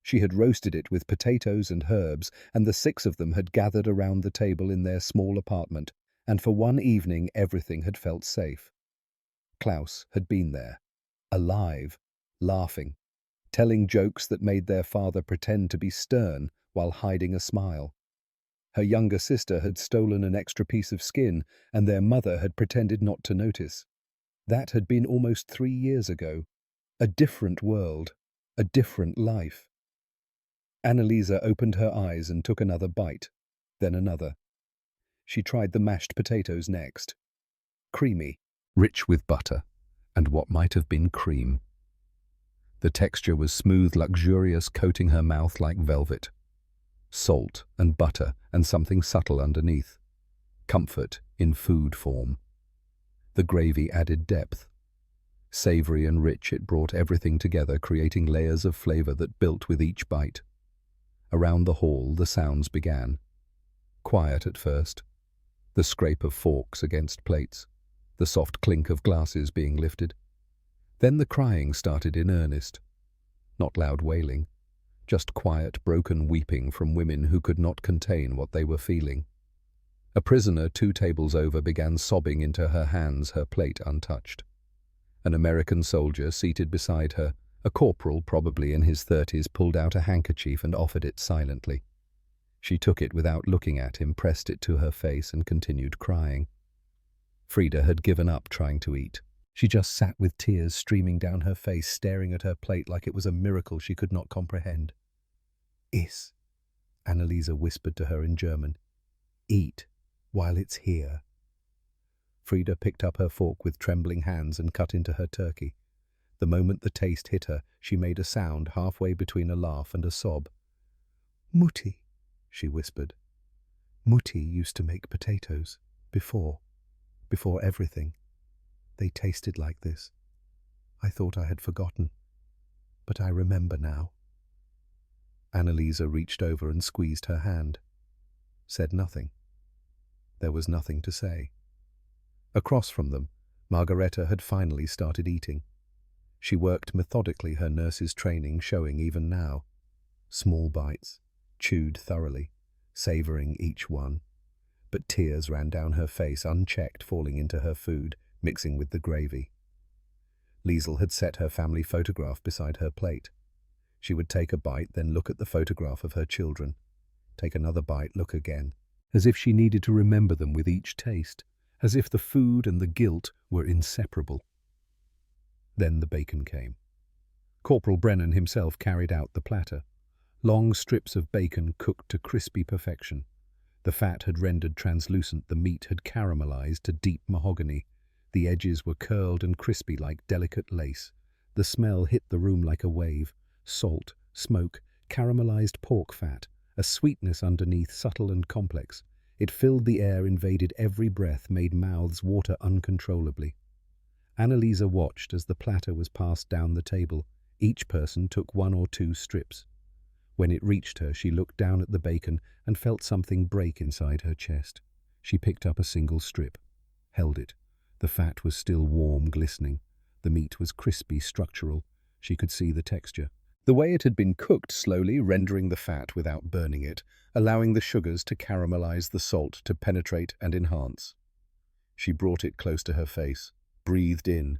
She had roasted it with potatoes and herbs, and the 6 of them had gathered around the table in their small apartment, and for one evening everything had felt safe. Klaus had been there, alive, laughing, telling jokes that made their father pretend to be stern while hiding a smile. Her younger sister had stolen an extra piece of skin, and their mother had pretended not to notice. That had been almost 3 years ago. A different world, a different life. Annalisa opened her eyes and took another bite, then another. She tried the mashed potatoes next. Creamy, rich with butter, and what might have been cream. The texture was smooth, luxurious, coating her mouth like velvet. Salt and butter and something subtle underneath. Comfort in food form. The gravy added depth. Savory and rich, it brought everything together, creating layers of flavor that built with each bite. Around the hall, the sounds began. Quiet at first. The scrape of forks against plates. The soft clink of glasses being lifted. Then the crying started in earnest. Not loud wailing. Just quiet, broken weeping from women who could not contain what they were feeling. A prisoner 2 tables over began sobbing into her hands, her plate untouched. An American soldier seated beside her, a corporal probably in his 30s, pulled out a handkerchief and offered it silently. She took it without looking at him, pressed it to her face and continued crying. Frida had given up trying to eat. She just sat with tears streaming down her face, staring at her plate like it was a miracle she could not comprehend. "Iss," Annalisa whispered to her in German. "Eat while it's here." Frida picked up her fork with trembling hands and cut into her turkey. The moment the taste hit her, she made a sound halfway between a laugh and a sob. "Mutti," she whispered. "Mutti used to make potatoes, before everything. They tasted like this. I thought I had forgotten, but I remember now." Annalisa reached over and squeezed her hand. Said nothing. There was nothing to say. Across from them, Margareta had finally started eating. She worked methodically, her nurse's training showing even now. Small bites, chewed thoroughly, savouring each one. But tears ran down her face, unchecked, falling into her food, mixing with the gravy. Liesel had set her family photograph beside her plate. She would take a bite, then look at the photograph of her children. Take another bite, look again, as if she needed to remember them with each taste, as if the food and the guilt were inseparable. Then the bacon came. Corporal Brennan himself carried out the platter. Long strips of bacon cooked to crispy perfection. The fat had rendered translucent, the meat had caramelized to deep mahogany. The edges were curled and crispy like delicate lace. The smell hit the room like a wave. Salt, smoke, caramelized pork fat, a sweetness underneath, subtle and complex. It filled the air, invaded every breath, made mouths water uncontrollably. Annalisa watched as the platter was passed down the table. Each person took 1 or 2 strips. When it reached her, she looked down at the bacon and felt something break inside her chest. She picked up a single strip, held it. The fat was still warm, glistening. The meat was crispy, structural. She could see the texture. The way it had been cooked slowly, rendering the fat without burning it, allowing the sugars to caramelize, the salt to penetrate and enhance. She brought it close to her face, breathed in.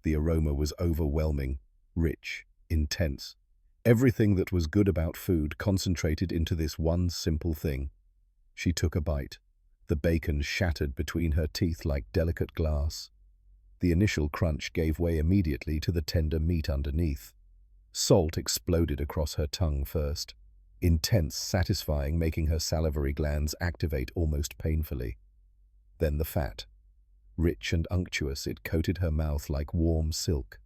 The aroma was overwhelming, rich, intense. Everything that was good about food concentrated into this one simple thing. She took a bite. The bacon shattered between her teeth like delicate glass. The initial crunch gave way immediately to the tender meat underneath. Salt exploded across her tongue first. Intense, satisfying, making her salivary glands activate almost painfully. Then the fat. Rich and unctuous, it coated her mouth like warm silk.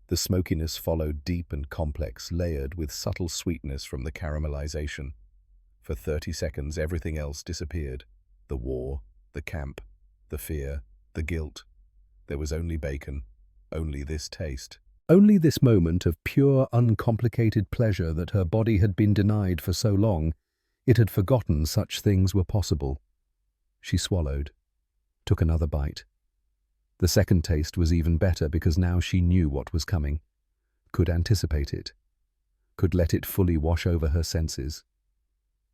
The smokiness followed, deep and complex, layered with subtle sweetness from the caramelization. For 30 seconds, everything else disappeared. The war, the camp, the fear, the guilt. There was only bacon, only this taste. Only this moment of pure, uncomplicated pleasure that her body had been denied for so long. It had forgotten such things were possible. She swallowed, took another bite. The second taste was even better because now she knew what was coming, could anticipate it, could let it fully wash over her senses.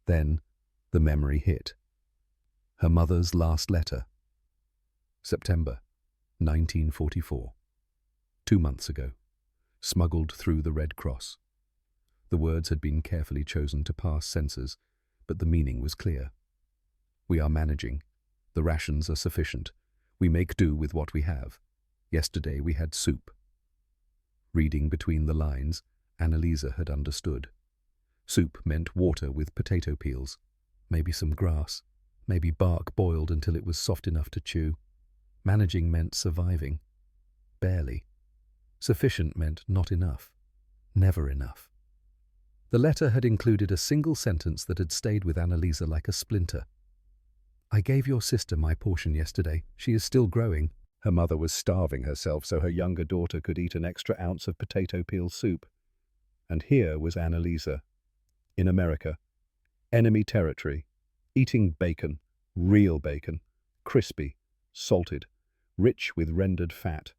Then the memory hit. Her mother's last letter. September 1944. 2 months ago. Smuggled through the Red Cross. The words had been carefully chosen to pass censors, but the meaning was clear. We are managing. The rations are sufficient. We make do with what we have. Yesterday we had soup. Reading between the lines, Annalisa had understood. Soup meant water with potato peels, maybe some grass, maybe bark boiled until it was soft enough to chew. Managing meant surviving. Barely. Sufficient meant not enough. Never enough. The letter had included a single sentence that had stayed with Annalisa like a splinter. "I gave your sister my portion yesterday. She is still growing." Her mother was starving herself so her younger daughter could eat an extra ounce of potato peel soup. And here was Annalisa, in America, enemy territory, eating bacon, real bacon, crispy, salted, rich with rendered fat,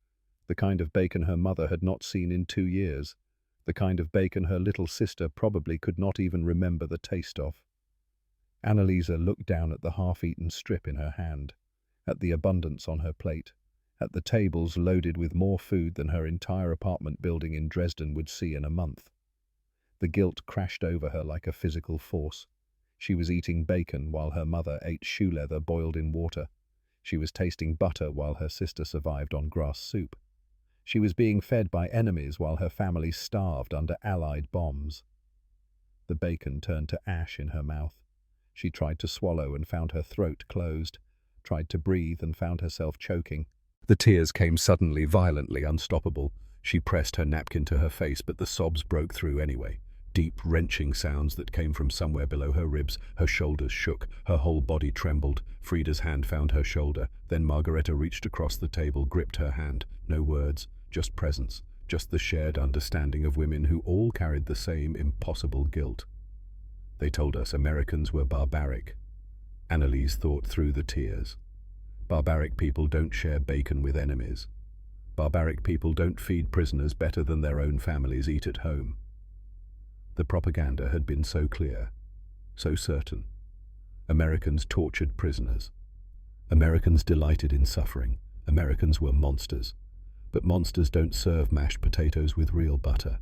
the kind of bacon her mother had not seen in 2 years, the kind of bacon her little sister probably could not even remember the taste of. Annalisa looked down at the half-eaten strip in her hand, at the abundance on her plate, at the tables loaded with more food than her entire apartment building in Dresden would see in a month. The guilt crashed over her like a physical force. She was eating bacon while her mother ate shoe leather boiled in water. She was tasting butter while her sister survived on grass soup. She was being fed by enemies while her family starved under Allied bombs. The bacon turned to ash in her mouth. She tried to swallow and found her throat closed, tried to breathe and found herself choking. The tears came suddenly, violently, unstoppable. She pressed her napkin to her face, but the sobs broke through anyway. Deep, wrenching sounds that came from somewhere below her ribs. Her shoulders shook, her whole body trembled. Frida's hand found her shoulder. Then Margareta reached across the table, gripped her hand. No words, just presence, just the shared understanding of women who all carried the same impossible guilt. They told us Americans were barbaric. Annalise thought through the tears. Barbaric people don't share bacon with enemies. Barbaric people don't feed prisoners better than their own families eat at home. The propaganda had been so clear, so certain. Americans tortured prisoners. Americans delighted in suffering. Americans were monsters. But monsters don't serve mashed potatoes with real butter.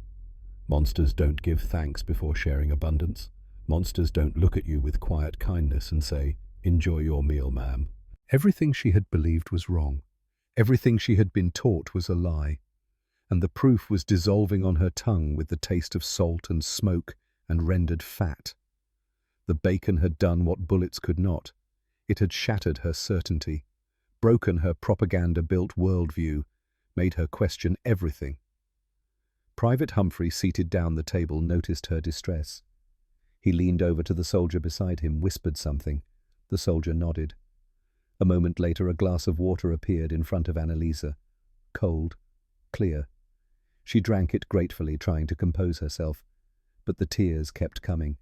Monsters don't give thanks before sharing abundance. Monsters don't look at you with quiet kindness and say, "Enjoy your meal, ma'am." Everything she had believed was wrong. Everything she had been taught was a lie. And the proof was dissolving on her tongue with the taste of salt and smoke and rendered fat. The bacon had done what bullets could not. It had shattered her certainty, broken her propaganda-built worldview, made her question everything. Private Humphrey, seated down the table, noticed her distress. He leaned over to the soldier beside him, whispered something. The soldier nodded. A moment later, a glass of water appeared in front of Annalisa. Cold, clear. She drank it gratefully, trying to compose herself, but the tears kept coming.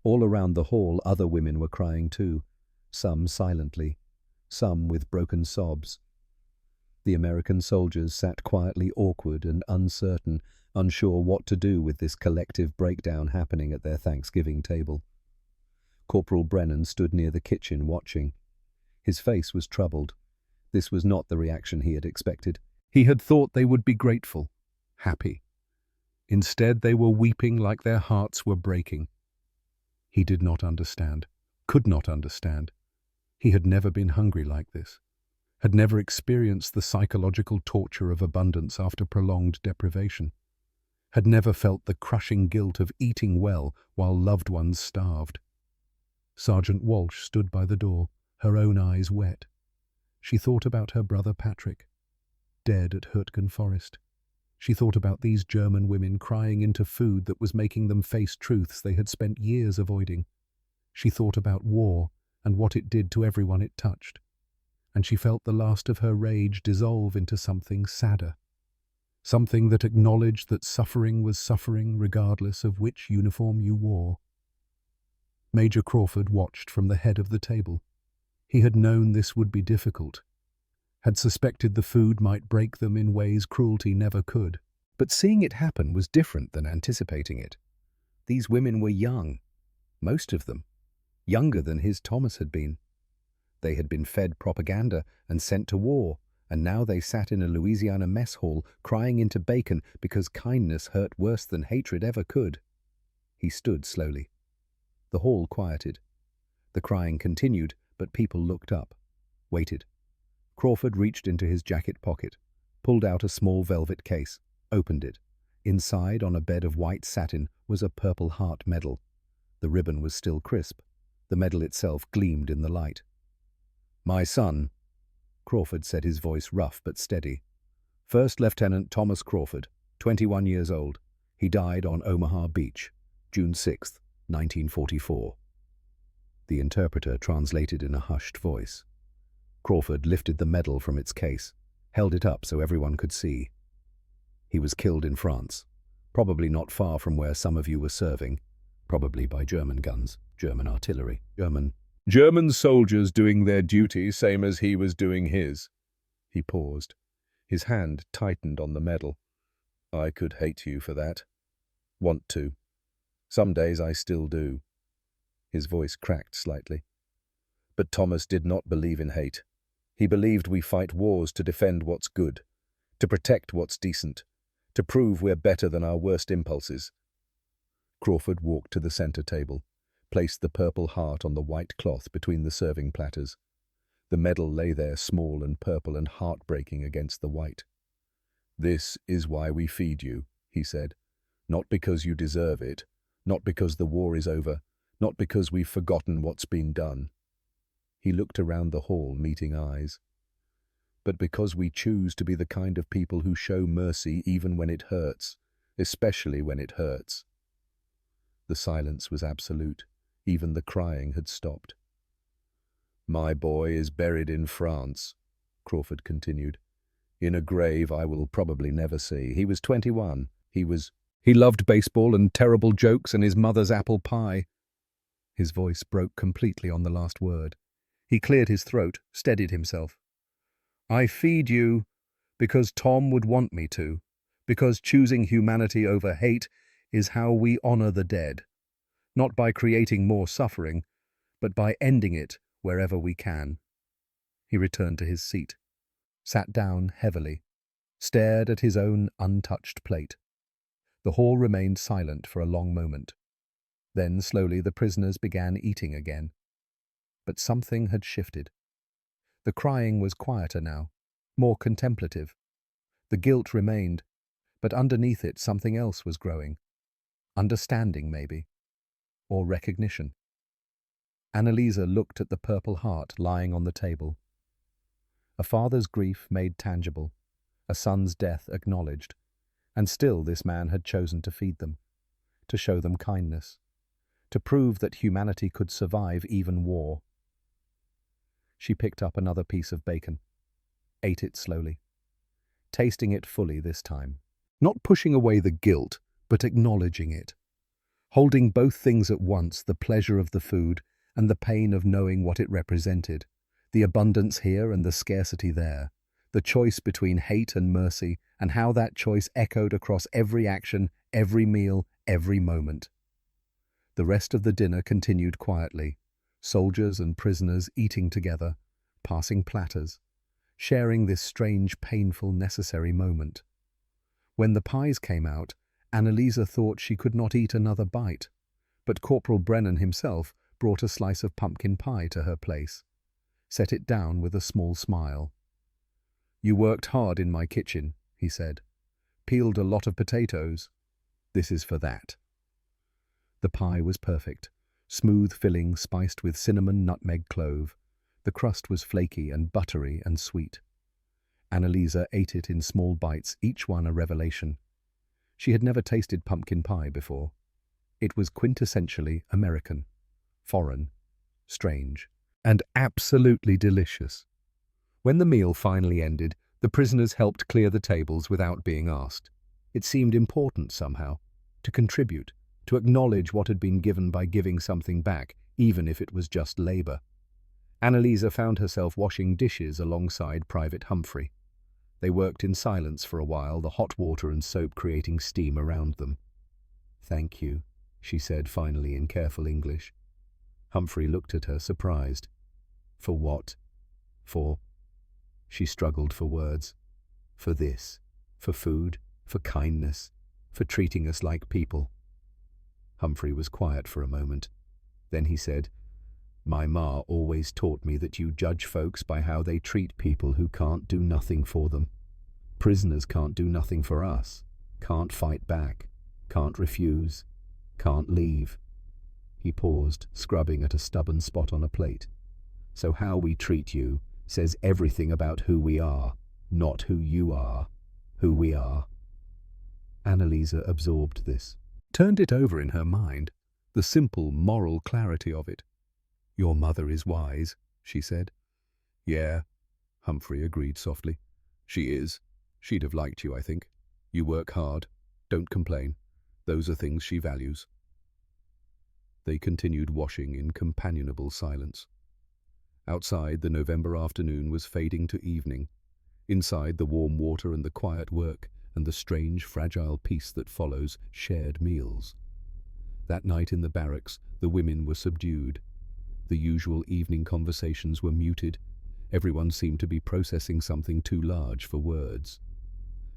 All around the hall, other women were crying too, some silently, some with broken sobs. The American soldiers sat quietly awkward and uncertain, unsure what to do with this collective breakdown happening at their Thanksgiving table. Corporal Brennan stood near the kitchen watching. His face was troubled. This was not the reaction he had expected. He had thought they would be grateful, happy. Instead, they were weeping like their hearts were breaking. He did not understand, could not understand. He had never been hungry like this, had never experienced the psychological torture of abundance after prolonged deprivation, had never felt the crushing guilt of eating well while loved ones starved. Sergeant Walsh stood by the door, her own eyes wet. She thought about her brother Patrick, dead at Hürtgen Forest. She thought about these German women crying into food that was making them face truths they had spent years avoiding. She thought about war and what it did to everyone it touched. And she felt the last of her rage dissolve into something sadder. Something that acknowledged that suffering was suffering regardless of which uniform you wore. Major Crawford watched from the head of the table. He had known this would be difficult, had suspected the food might break them in ways cruelty never could. But seeing it happen was different than anticipating it. These women were young, most of them, younger than his Thomas had been. They had been fed propaganda and sent to war, and now they sat in a Louisiana mess hall crying into bacon because kindness hurt worse than hatred ever could. He stood slowly. The hall quieted. The crying continued, but people looked up, waited. Crawford reached into his jacket pocket, pulled out a small velvet case, opened it. Inside, on a bed of white satin, was a Purple Heart medal. The ribbon was still crisp. The medal itself gleamed in the light. "My son," Crawford said, his voice rough but steady. "First Lieutenant Thomas Crawford, 21 years old. He died on Omaha Beach, June 6, 1944. The interpreter translated in a hushed voice. Crawford lifted the medal from its case, held it up so everyone could see. "He was killed in France, probably not far from where some of you were serving, probably by German guns, German artillery, German soldiers doing their duty same as he was doing his." He paused. His hand tightened on the medal. "I could hate you for that. Want to. Some days I still do." His voice cracked slightly. But Thomas did not believe in hate. He believed we fight wars to defend what's good, to protect what's decent, to prove we're better than our worst impulses. Crawford walked to the center table, placed the purple heart on the white cloth between the serving platters. The medal lay there small and purple and heartbreaking against the white. "This is why we feed you," he said. "Not because you deserve it, not because the war is over, not because we've forgotten what's been done." He looked around the hall, meeting eyes. "But because we choose to be the kind of people who show mercy even when it hurts, especially when it hurts." The silence was absolute. Even the crying had stopped. "My boy is buried in France," Crawford continued, "in a grave I will probably never see. He was 21. He loved baseball and terrible jokes and his mother's apple pie." His voice broke completely on the last word. He cleared his throat, steadied himself. "I feed you because Tom would want me to, because choosing humanity over hate is how we honor the dead, not by creating more suffering, but by ending it wherever we can." He returned to his seat, sat down heavily, stared at his own untouched plate. The hall remained silent for a long moment. Then slowly the prisoners began eating again. But something had shifted. The crying was quieter now, more contemplative. The guilt remained, but underneath it something else was growing. Understanding, maybe, or recognition. Annalisa looked at the purple heart lying on the table. A father's grief made tangible, a son's death acknowledged, and still this man had chosen to feed them, to show them kindness, to prove that humanity could survive even war. She picked up another piece of bacon, ate it slowly, tasting it fully this time, not pushing away the guilt, but acknowledging it, holding both things at once, the pleasure of the food and the pain of knowing what it represented, the abundance here and the scarcity there, the choice between hate and mercy, and how that choice echoed across every action, every meal, every moment. The rest of the dinner continued quietly, soldiers and prisoners eating together, passing platters, sharing this strange, painful, necessary moment. When the pies came out, Annalisa thought she could not eat another bite, but Corporal Brennan himself brought a slice of pumpkin pie to her place, set it down with a small smile. "You worked hard in my kitchen," he said. "Peeled a lot of potatoes. This is for that." The pie was perfect, smooth filling spiced with cinnamon, nutmeg, clove. The crust was flaky and buttery and sweet. Annalisa ate it in small bites, each one a revelation. She had never tasted pumpkin pie before. It was quintessentially American, foreign, strange, and absolutely delicious. When the meal finally ended, the prisoners helped clear the tables without being asked. It seemed important somehow, to contribute, to acknowledge what had been given by giving something back, even if it was just labor. Annalisa found herself washing dishes alongside Private Humphrey. They worked in silence for a while, the hot water and soap creating steam around them. "Thank you," she said finally in careful English. Humphrey looked at her, surprised. "For what?" "For..." She struggled for words. "For this. For food. For kindness. For treating us like people." Humphrey was quiet for a moment. Then he said, "My ma always taught me that you judge folks by how they treat people who can't do nothing for them. Prisoners can't do nothing for us, can't fight back, can't refuse, can't leave." He paused, scrubbing at a stubborn spot on a plate. "So how we treat you says everything about who we are, not who you are, who we are." Annalisa absorbed this, turned it over in her mind, the simple moral clarity of it. "Your mother is wise," she said. "Yeah," Humphrey agreed softly. "She is. She'd have liked you, I think. You work hard. Don't complain. Those are things she values." They continued washing in companionable silence. Outside, the November afternoon was fading to evening. Inside, the warm water and the quiet work and the strange, fragile peace that follows shared meals. That night in the barracks, the women were subdued. The usual evening conversations were muted. Everyone seemed to be processing something too large for words.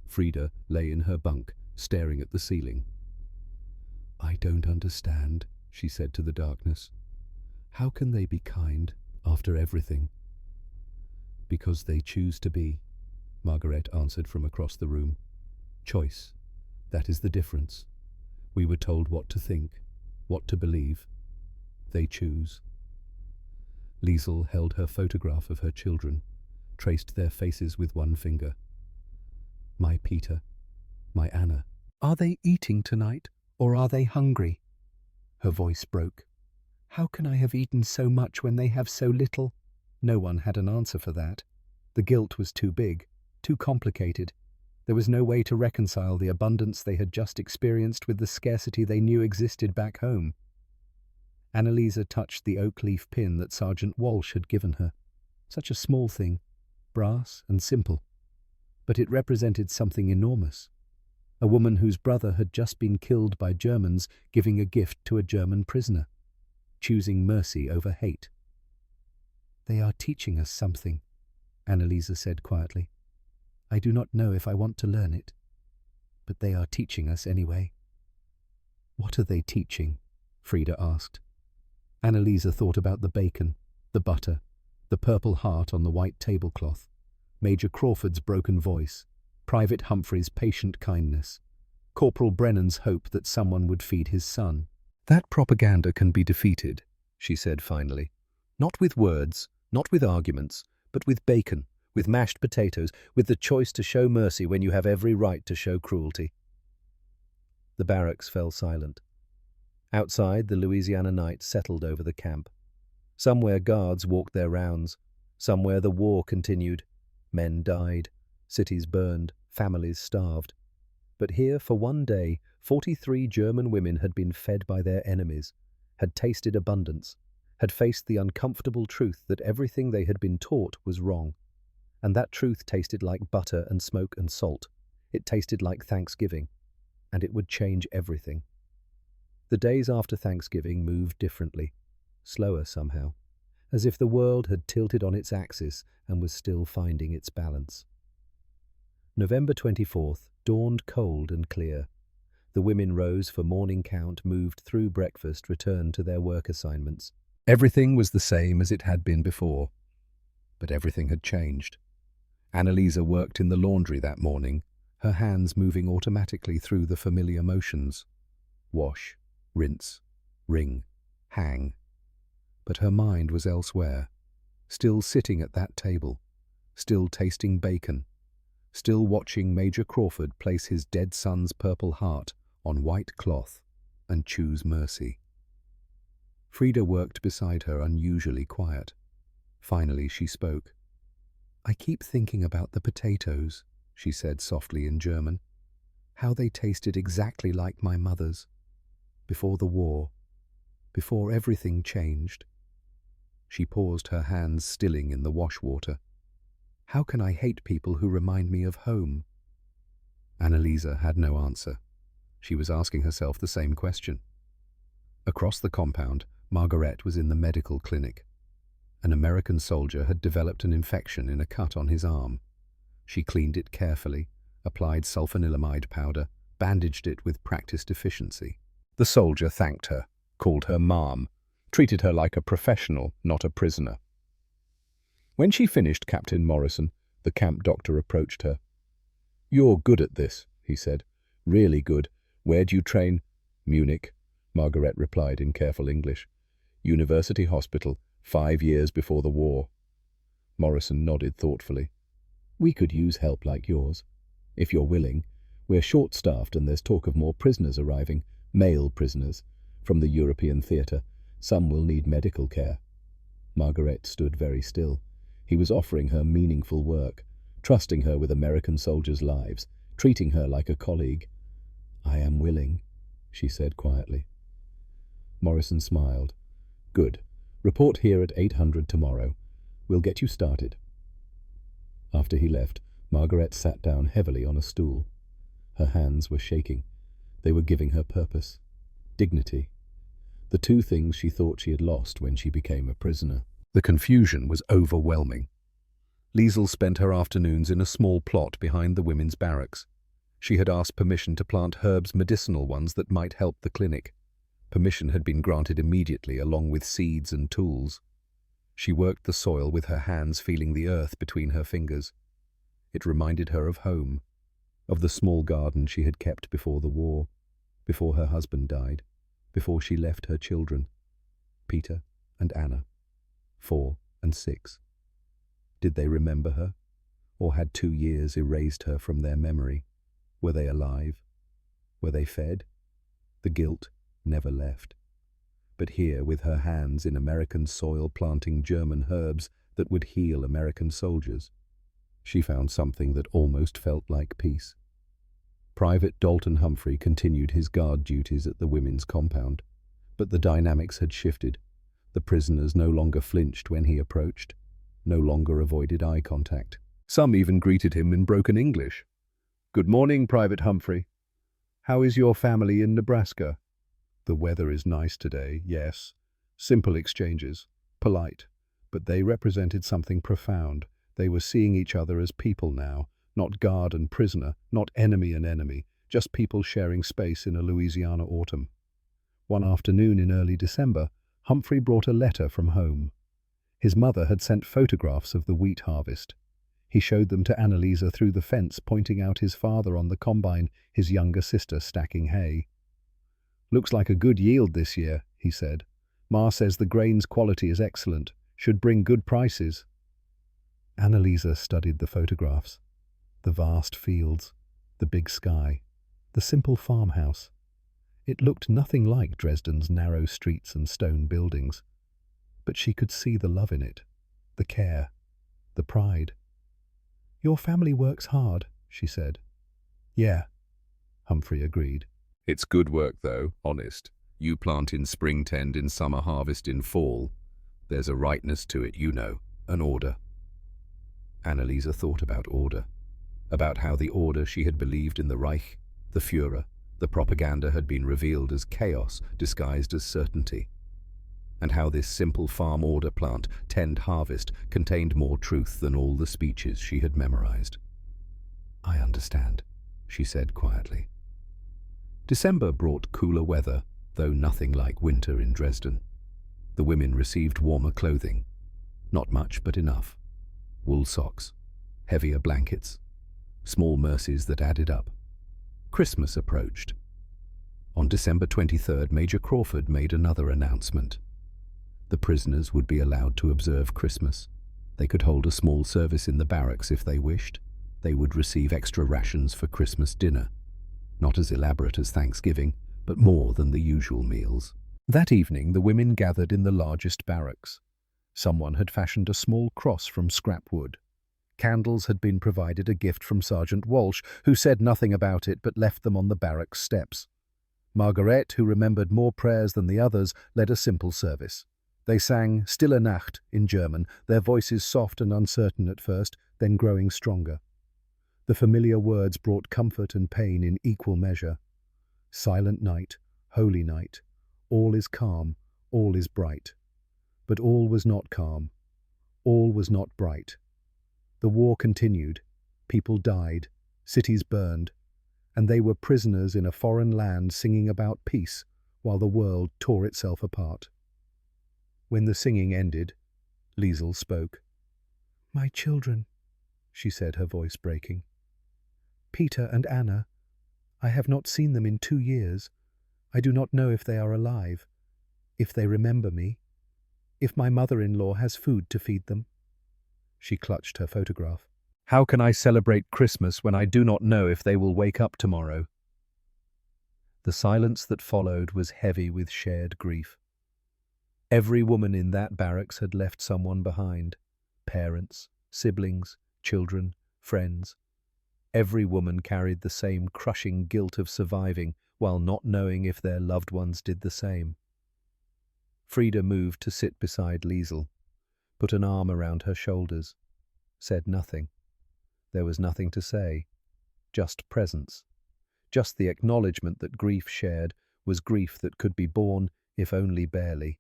Frida lay in her bunk, staring at the ceiling. "I don't understand," she said to the darkness. "How can they be kind after everything?" "Because they choose to be," Margaret answered from across the room. "Choice. That is the difference. We were told what to think, what to believe. They choose." Liesel held her photograph of her children, traced their faces with one finger. "My Peter, my Anna. Are they eating tonight, or are they hungry?" Her voice broke. "How can I have eaten so much when they have so little?" No one had an answer for that. The guilt was too big, too complicated. There was no way to reconcile the abundance they had just experienced with the scarcity they knew existed back home. Annalisa touched the oak leaf pin that Sergeant Walsh had given her. Such a small thing, brass and simple. But it represented something enormous. A woman whose brother had just been killed by Germans giving a gift to a German prisoner, choosing mercy over hate. "They are teaching us something," Annalisa said quietly. "I do not know if I want to learn it, but they are teaching us anyway." "What are they teaching?" Frida asked. Annalisa thought about the bacon, the butter, the purple heart on the white tablecloth, Major Crawford's broken voice, Private Humphrey's patient kindness, Corporal Brennan's hope that someone would feed his son. "That propaganda can be defeated," she said finally. "Not with words, not with arguments, but with bacon, with mashed potatoes, with the choice to show mercy when you have every right to show cruelty." The barracks fell silent. Outside, the Louisiana night settled over the camp. Somewhere guards walked their rounds. Somewhere the war continued. Men died. Cities burned. Families starved. But here, for one day, 43 German women had been fed by their enemies, had tasted abundance, had faced the uncomfortable truth that everything they had been taught was wrong. And that truth tasted like butter and smoke and salt. It tasted like Thanksgiving. And it would change everything. The days after Thanksgiving moved differently, slower somehow, as if the world had tilted on its axis and was still finding its balance. November 24th dawned cold and clear. The women rose for morning count, moved through breakfast, returned to their work assignments. Everything was the same as it had been before, but everything had changed. Annalisa worked in the laundry that morning, her hands moving automatically through the familiar motions. Wash, rinse, wring, hang. But her mind was elsewhere, still sitting at that table, still tasting bacon, still watching Major Crawford place his dead son's purple heart on white cloth and choose mercy. Frida worked beside her, unusually quiet. Finally she spoke. "I keep thinking about the potatoes," she said softly in German. "How they tasted exactly like my mother's. Before the war, before everything changed." She paused, her hands stilling in the wash water. "How can I hate people who remind me of home?" Annalisa had no answer. She was asking herself the same question. Across the compound, Margaret was in the medical clinic. An American soldier had developed an infection in a cut on his arm. She cleaned it carefully, applied sulfanilamide powder, bandaged it with practiced efficiency. The soldier thanked her, called her Mom, treated her like a professional, not a prisoner. When she finished, Captain Morrison, the camp doctor, approached her. "You're good at this," he said. "Really good. Where do you train?" "Munich," Margaret replied in careful English. "University hospital, 5 years before the war." Morrison nodded thoughtfully. "We could use help like yours. If you're willing. We're short-staffed and there's talk of more prisoners arriving, male prisoners, from the European theatre. Some will need medical care." Margaret stood very still. He was offering her meaningful work, trusting her with American soldiers' lives, treating her like a colleague. "I am willing," she said quietly. Morrison smiled. "Good. Report here at 800 tomorrow. We'll get you started." After he left, Margaret sat down heavily on a stool. Her hands were shaking. They were giving her purpose, dignity, The two things she thought she had lost when she became a prisoner. The confusion was overwhelming. Liesel spent her afternoons in a small plot behind the women's barracks. She had asked permission to plant herbs, medicinal ones that might help the clinic. Permission had been granted immediately, along with seeds and tools. She worked the soil with her hands, feeling the earth between her fingers. It reminded her of home, of the small garden she had kept before the war, before her husband died, before she left her children, Peter and Anna, 4 and 6. Did they remember her, or had 2 years erased her from their memory? Were they alive? Were they fed? The guilt never left. But here, with her hands in American soil, planting German herbs that would heal American soldiers, she found something that almost felt like peace. Private Dalton Humphrey continued his guard duties at the women's compound, but the dynamics had shifted. The prisoners no longer flinched when he approached, no longer avoided eye contact. Some even greeted him in broken English. "Good morning, Private Humphrey. How is your family in Nebraska?" "The weather is nice today, yes." Simple exchanges, polite, but they represented something profound. They were seeing each other as people now, not guard and prisoner, not enemy and enemy, just people sharing space in a Louisiana autumn. One afternoon in early December, Humphrey brought a letter from home. His mother had sent photographs of the wheat harvest. He showed them to Annalisa through the fence, pointing out his father on the combine, his younger sister stacking hay. "Looks like a good yield this year," he said. "Ma says the grain's quality is excellent, should bring good prices." Annalisa studied the photographs. The vast fields, the big sky, the simple farmhouse. It looked nothing like Dresden's narrow streets and stone buildings, but she could see the love in it, the care, the pride. "Your family works hard," she said. "Yeah," Humphrey agreed. "It's good work, though, honest. You plant in spring, tend in summer, harvest in fall. There's a rightness to it, you know, an order." Annalisa thought about order, about how the order she had believed in, the Reich, the Führer, the propaganda, had been revealed as chaos disguised as certainty, and how this simple farm order, plant, tend, harvest, contained more truth than all the speeches she had memorized. "I understand," she said quietly. December brought cooler weather, though nothing like winter in Dresden. The women received warmer clothing. Not much, but enough. Wool socks, heavier blankets, small mercies that added up. Christmas approached. On December 23rd, Major Crawford made another announcement. The prisoners would be allowed to observe Christmas. They could hold a small service in the barracks if they wished. They would receive extra rations for Christmas dinner. Not as elaborate as Thanksgiving, but more than the usual meals. That evening, the women gathered in the largest barracks. Someone had fashioned a small cross from scrap wood. Candles had been provided, a gift from Sergeant Walsh, who said nothing about it but left them on the barracks steps. Margaret, who remembered more prayers than the others, led a simple service. They sang Stille Nacht in German, their voices soft and uncertain at first, then growing stronger. The familiar words brought comfort and pain in equal measure. Silent night, holy night, all is calm, all is bright. But all was not calm. All was not bright. The war continued. People died. Cities burned. And they were prisoners in a foreign land singing about peace while the world tore itself apart. When the singing ended, Liesel spoke. "My children," she said, her voice breaking. "Peter and Anna. I have not seen them in 2 years. I do not know if they are alive, if they remember me, if my mother-in-law has food to feed them." She clutched her photograph. "How can I celebrate Christmas when I do not know if they will wake up tomorrow?" The silence that followed was heavy with shared grief. Every woman in that barracks had left someone behind. Parents, siblings, children, friends. Every woman carried the same crushing guilt of surviving while not knowing if their loved ones did the same. Frida moved to sit beside Liesel, put an arm around her shoulders, said nothing. There was nothing to say, just presence, just the acknowledgement that grief shared was grief that could be borne if only barely.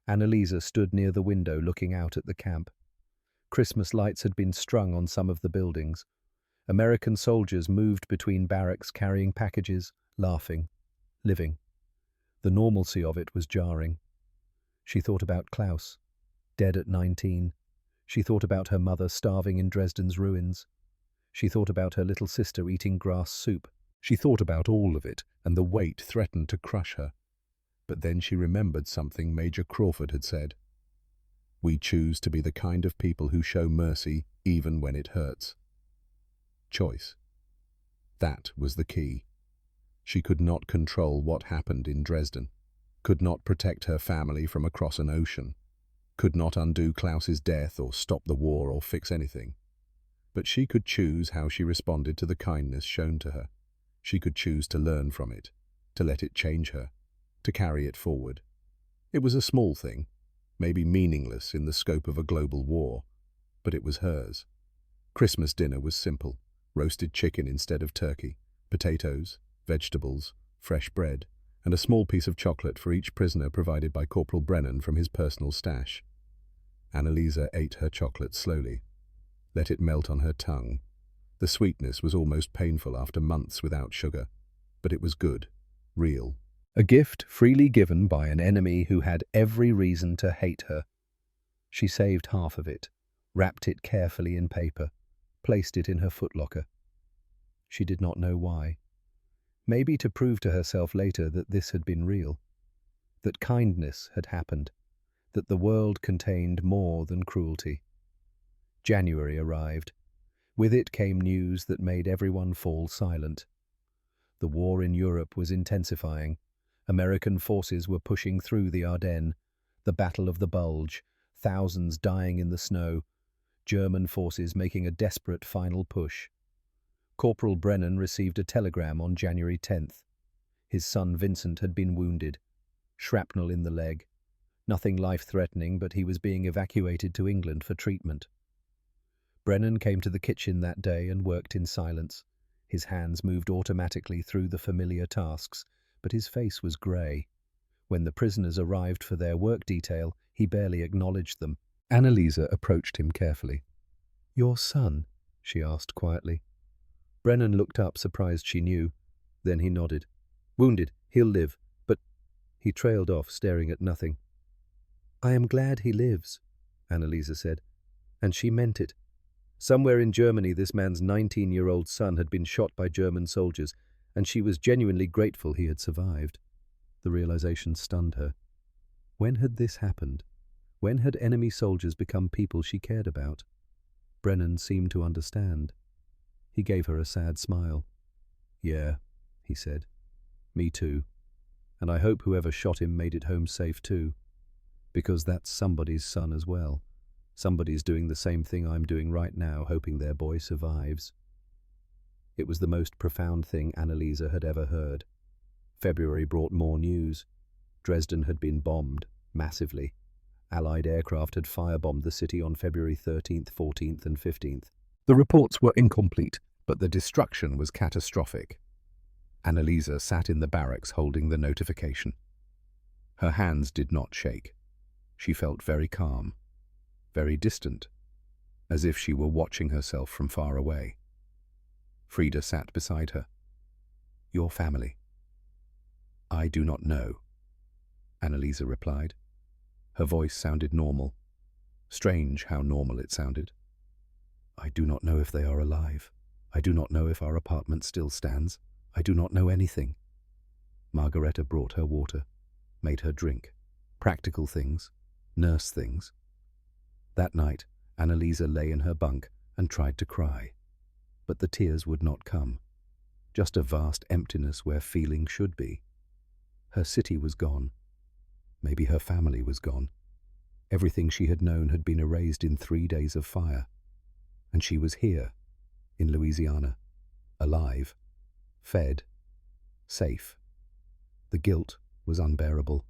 Annalisa stood near the window looking out at the camp. Christmas lights had been strung on some of the buildings. American soldiers moved between barracks carrying packages, laughing, living. The normalcy of it was jarring. She thought about Klaus, dead at 19. She thought about her mother starving in Dresden's ruins. She thought about her little sister eating grass soup. She thought about all of it, and the weight threatened to crush her. But then she remembered something Major Crawford had said. We choose to be the kind of people who show mercy even when it hurts. Choice. That was the key. She could not control what happened in Dresden, could not protect her family from across an ocean, could not undo Klaus's death or stop the war or fix anything. But she could choose how she responded to the kindness shown to her. She could choose to learn from it, to let it change her, to carry it forward. It was a small thing, maybe meaningless in the scope of a global war, but it was hers. Christmas dinner was simple: roasted chicken instead of turkey, potatoes, vegetables, fresh bread, and a small piece of chocolate for each prisoner provided by Corporal Brennan from his personal stash. Annalisa ate her chocolate slowly, let it melt on her tongue. The sweetness was almost painful after months without sugar, but it was good, real. A gift freely given by an enemy who had every reason to hate her. She saved half of it, wrapped it carefully in paper, placed it in her footlocker. She did not know why. Maybe to prove to herself later that this had been real, that kindness had happened, that the world contained more than cruelty. January arrived. With it came news that made everyone fall silent. The war in Europe was intensifying. American forces were pushing through the Ardennes, the Battle of the Bulge, thousands dying in the snow, German forces making a desperate final push. Corporal Brennan received a telegram on January 10th. His son Vincent had been wounded, shrapnel in the leg. Nothing life-threatening, but he was being evacuated to England for treatment. Brennan came to the kitchen that day and worked in silence. His hands moved automatically through the familiar tasks, but his face was grey. When the prisoners arrived for their work detail, he barely acknowledged them. Annalisa approached him carefully. "Your son?" she asked quietly. Brennan looked up, surprised she knew. Then he nodded. "Wounded. He'll live. But—" He trailed off, staring at nothing. "I am glad he lives," Annalisa said. And she meant it. Somewhere in Germany, this man's 19-year-old son had been shot by German soldiers, and she was genuinely grateful he had survived. The realization stunned her. When had this happened? When had enemy soldiers become people she cared about? Brennan seemed to understand. He gave her a sad smile. "Yeah," he said. "Me too. And I hope whoever shot him made it home safe too. Because that's somebody's son as well. Somebody's doing the same thing I'm doing right now, hoping their boy survives." It was the most profound thing Annalisa had ever heard. February brought more news. Dresden had been bombed, massively. Allied aircraft had firebombed the city on February 13th, 14th and 15th. The reports were incomplete, but the destruction was catastrophic. Annalisa sat in the barracks holding the notification. Her hands did not shake. She felt very calm, very distant, as if she were watching herself from far away. Frida sat beside her. "Your family?" "I do not know," Annalisa replied. Her voice sounded normal. Strange how normal it sounded. "I do not know if they are alive. I do not know if our apartment still stands. I do not know anything." Margareta brought her water, made her drink. Practical things, nurse things. That night, Annalisa lay in her bunk and tried to cry. But the tears would not come. Just a vast emptiness where feeling should be. Her city was gone. Maybe her family was gone. Everything she had known had been erased in 3 days of fire. And she was here, in Louisiana, alive, fed, safe. The guilt was unbearable.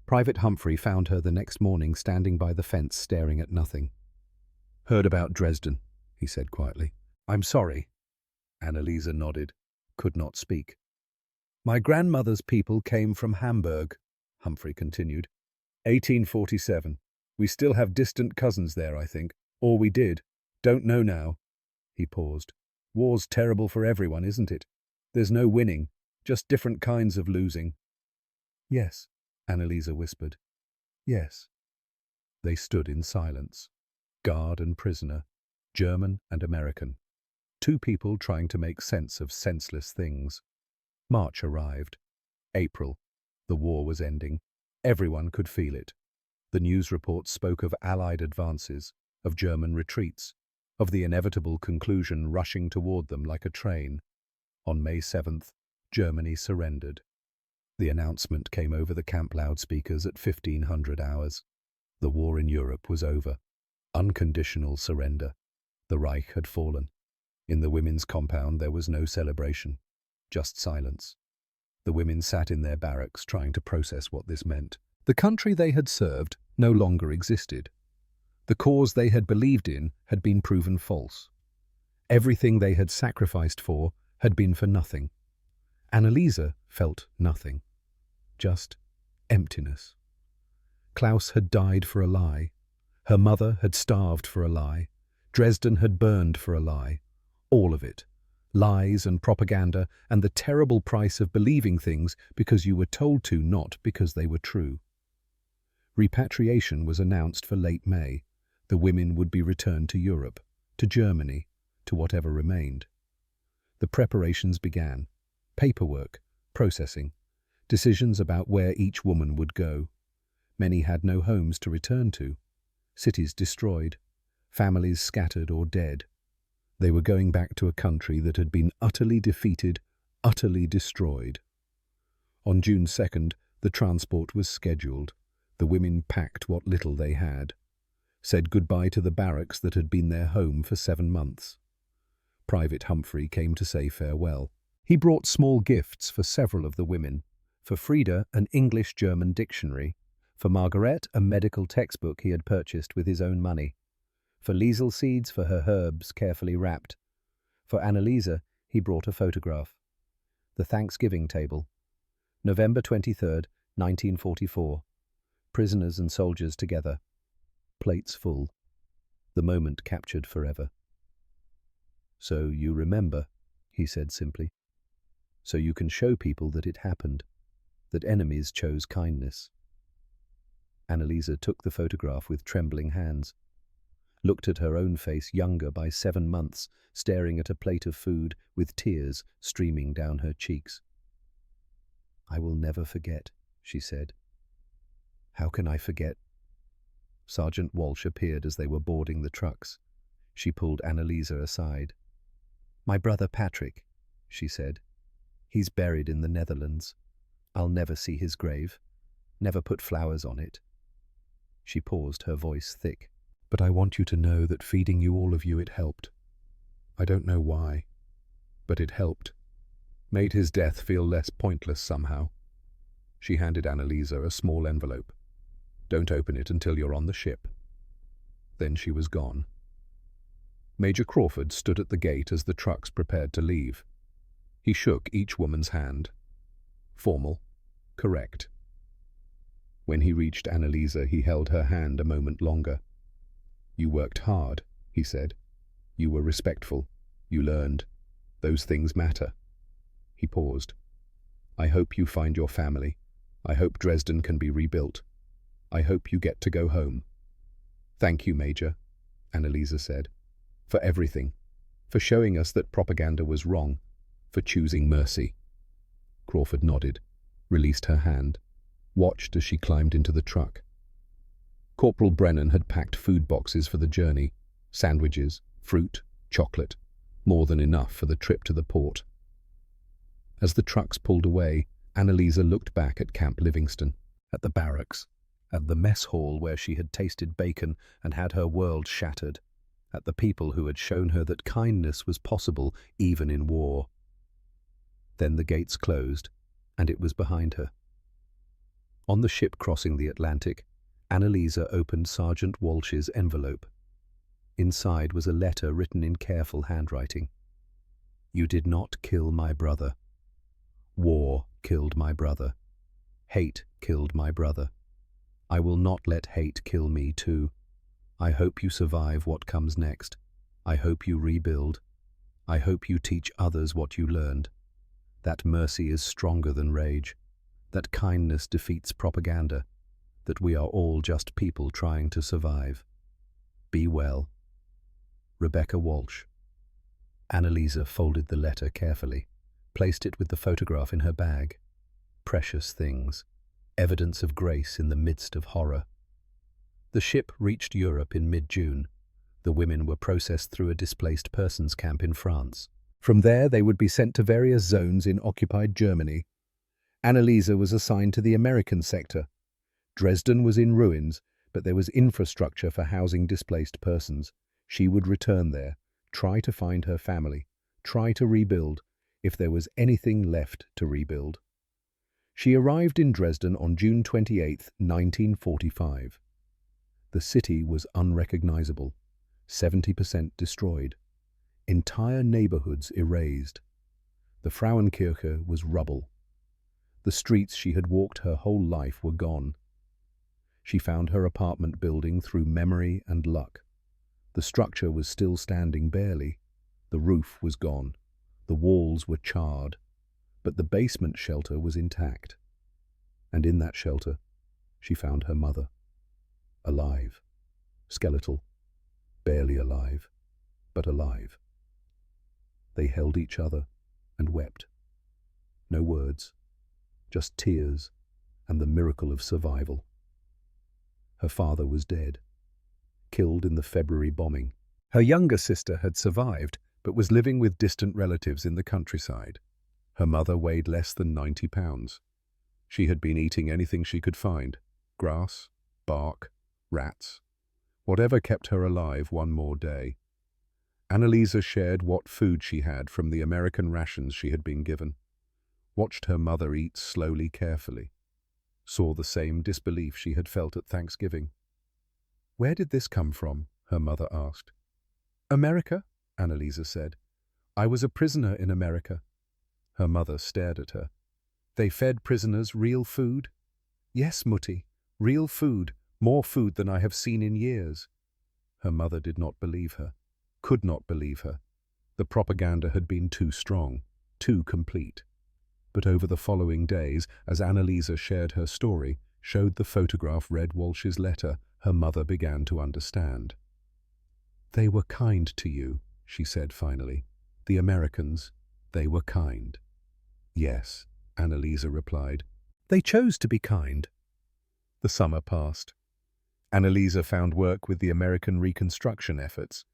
Private Humphrey found her the next morning standing by the fence staring at nothing. "Heard about Dresden," he said quietly. "I'm sorry." Annalisa nodded, could not speak. "My grandmother's people came from Hamburg," Humphrey continued. 1847. We still have distant cousins there, I think. Or we did. Don't know now. He paused. War's terrible for everyone, isn't it? There's no winning, just different kinds of losing. Yes, Annalisa whispered. Yes. They stood in silence. Guard and prisoner, German and American. Two people trying to make sense of senseless things. March arrived. April. The war was ending. Everyone could feel it. The news reports spoke of Allied advances, of German retreats, of the inevitable conclusion rushing toward them like a train. On May 7th, Germany surrendered. The announcement came over the camp loudspeakers at 1500 hours. The war in Europe was over. Unconditional surrender. The Reich had fallen. In the women's compound there was no celebration, just silence. The women sat in their barracks trying to process what this meant. The country they had served no longer existed. The cause they had believed in had been proven false. Everything they had sacrificed for had been for nothing. Annalisa felt nothing. Just emptiness. Klaus had died for a lie. Her mother had starved for a lie. Dresden had burned for a lie. All of it. Lies and propaganda and the terrible price of believing things because you were told to, not because they were true. Repatriation was announced for late May. The women would be returned to Europe, to Germany, to whatever remained. The preparations began. Paperwork, processing, decisions about where each woman would go. Many had no homes to return to. Cities destroyed. Families scattered or dead. They were going back to a country that had been utterly defeated, utterly destroyed. On June 2nd, the transport was scheduled. The women packed what little they had. Said goodbye to the barracks that had been their home for 7 months. Private Humphrey came to say farewell. He brought small gifts for several of the women. For Frida, an English-German dictionary. For Margaret, a medical textbook he had purchased with his own money. For Liesel seeds for her herbs carefully wrapped. For Annalisa, he brought a photograph. The Thanksgiving table. November 23rd, 1944. Prisoners and soldiers together. Plates full. The moment captured forever. So you remember, he said simply. So you can show people that it happened, that enemies chose kindness. Annalisa took the photograph with trembling hands, looked at her own face younger by 7 months, staring at a plate of food with tears streaming down her cheeks. I will never forget, she said. How can I forget? Sergeant Walsh appeared as they were boarding the trucks. She pulled Annalisa aside. My brother Patrick, she said. He's buried in the Netherlands. I'll never see his grave, never put flowers on it. She paused, her voice thick. But I want you to know that feeding you, all of you, it helped. I don't know why, but it helped. Made his death feel less pointless somehow. She handed Annalisa a small envelope. Don't open it until you're on the ship. Then she was gone. Major Crawford stood at the gate as the trucks prepared to leave. He shook each woman's hand. Formal, correct. When he reached Annalisa, he held her hand a moment longer. You worked hard, he said. You were respectful. You learned. Those things matter. He paused. I hope you find your family. I hope Dresden can be rebuilt. I hope you get to go home. Thank you, Major, Annalisa said, for everything, for showing us that propaganda was wrong, for choosing mercy. Crawford nodded, released her hand, watched as she climbed into the truck. Corporal Brennan had packed food boxes for the journey, sandwiches, fruit, chocolate, more than enough for the trip to the port. As the trucks pulled away, Annalisa looked back at Camp Livingston, at the barracks, at the mess hall where she had tasted bacon and had her world shattered, at the people who had shown her that kindness was possible even in war. Then the gates closed, and it was behind her. On the ship crossing the Atlantic, Annalisa opened Sergeant Walsh's envelope. Inside was a letter written in careful handwriting. You did not kill my brother. War killed my brother. Hate killed my brother. I will not let hate kill me too. I hope you survive what comes next. I hope you rebuild. I hope you teach others what you learned. That mercy is stronger than rage. That kindness defeats propaganda. That we are all just people trying to survive. Be well. Rebecca Walsh. Annalisa folded the letter carefully, placed it with the photograph in her bag. Precious things. Evidence of grace in the midst of horror. The ship reached Europe in mid-June. The women were processed through a displaced persons camp in France. From there, they would be sent to various zones in occupied Germany. Annalisa was assigned to the American sector. Dresden was in ruins, but there was infrastructure for housing displaced persons. She would return there, try to find her family, try to rebuild, if there was anything left to rebuild. She arrived in Dresden on June 28, 1945. The city was unrecognizable, 70% destroyed, entire neighborhoods erased. The Frauenkirche was rubble. The streets she had walked her whole life were gone. She found her apartment building through memory and luck. The structure was still standing barely. The roof was gone. The walls were charred. But the basement shelter was intact. And in that shelter, she found her mother. Alive. Skeletal. Barely alive. But alive. They held each other and wept. No words. Just tears and the miracle of survival. Her father was dead, killed in the February bombing. Her younger sister had survived, but was living with distant relatives in the countryside. Her mother weighed less than 90 pounds. She had been eating anything she could find, grass, bark, rats, whatever kept her alive one more day. Annalisa shared what food she had from the American rations she had been given, watched her mother eat slowly, carefully, saw the same disbelief she had felt at Thanksgiving. "Where did this come from?" her mother asked. "America," Annalisa said. "I was a prisoner in America." Her mother stared at her. "They fed prisoners real food?" "Yes, Mutti, real food, more food than I have seen in years." Her mother did not believe her, could not believe her. The propaganda had been too strong, too complete. But over the following days, as Annalisa shared her story, showed the photograph, read Walsh's letter, her mother began to understand. "They were kind to you," she said finally. "The Americans, they were kind." "Yes," Annalisa replied. "They chose to be kind." The summer passed. Annalisa found work with the American reconstruction efforts.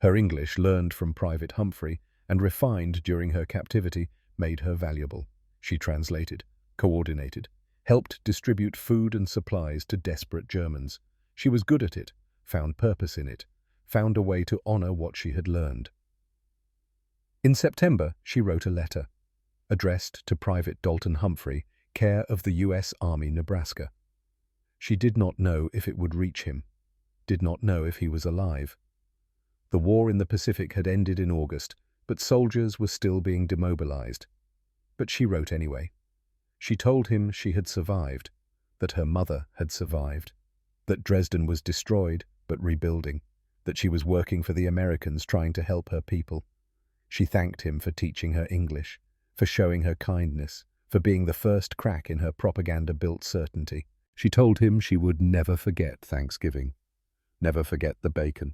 Her English, learned from Private Humphrey and refined during her captivity, made her valuable. She translated, coordinated, helped distribute food and supplies to desperate Germans. She was good at it, found purpose in it, found a way to honor what she had learned. In September, she wrote a letter, addressed to Private Dalton Humphrey, care of the U.S. Army, Nebraska. She did not know if it would reach him, did not know if he was alive. The war in the Pacific had ended in August, but soldiers were still being demobilized. But she wrote anyway. She told him she had survived, that her mother had survived, that Dresden was destroyed but rebuilding, that she was working for the Americans trying to help her people. She thanked him for teaching her English, for showing her kindness, for being the first crack in her propaganda-built certainty. She told him she would never forget Thanksgiving, never forget the bacon,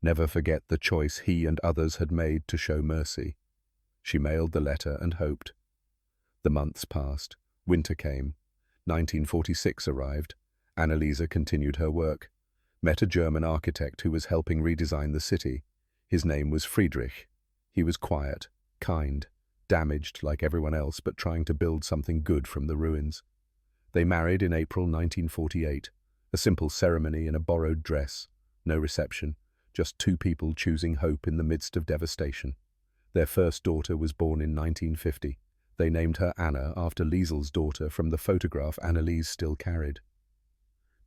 never forget the choice he and others had made to show mercy. She mailed the letter and hoped. The months passed. Winter came. 1946 arrived. Annalisa continued her work, met a German architect who was helping redesign the city. His name was Friedrich. He was quiet, kind, damaged like everyone else, but trying to build something good from the ruins. They married in April 1948, a simple ceremony in a borrowed dress, no reception, just two people choosing hope in the midst of devastation. Their first daughter was born in 1950. They named her Anna after Liesel's daughter from the photograph Annalise still carried.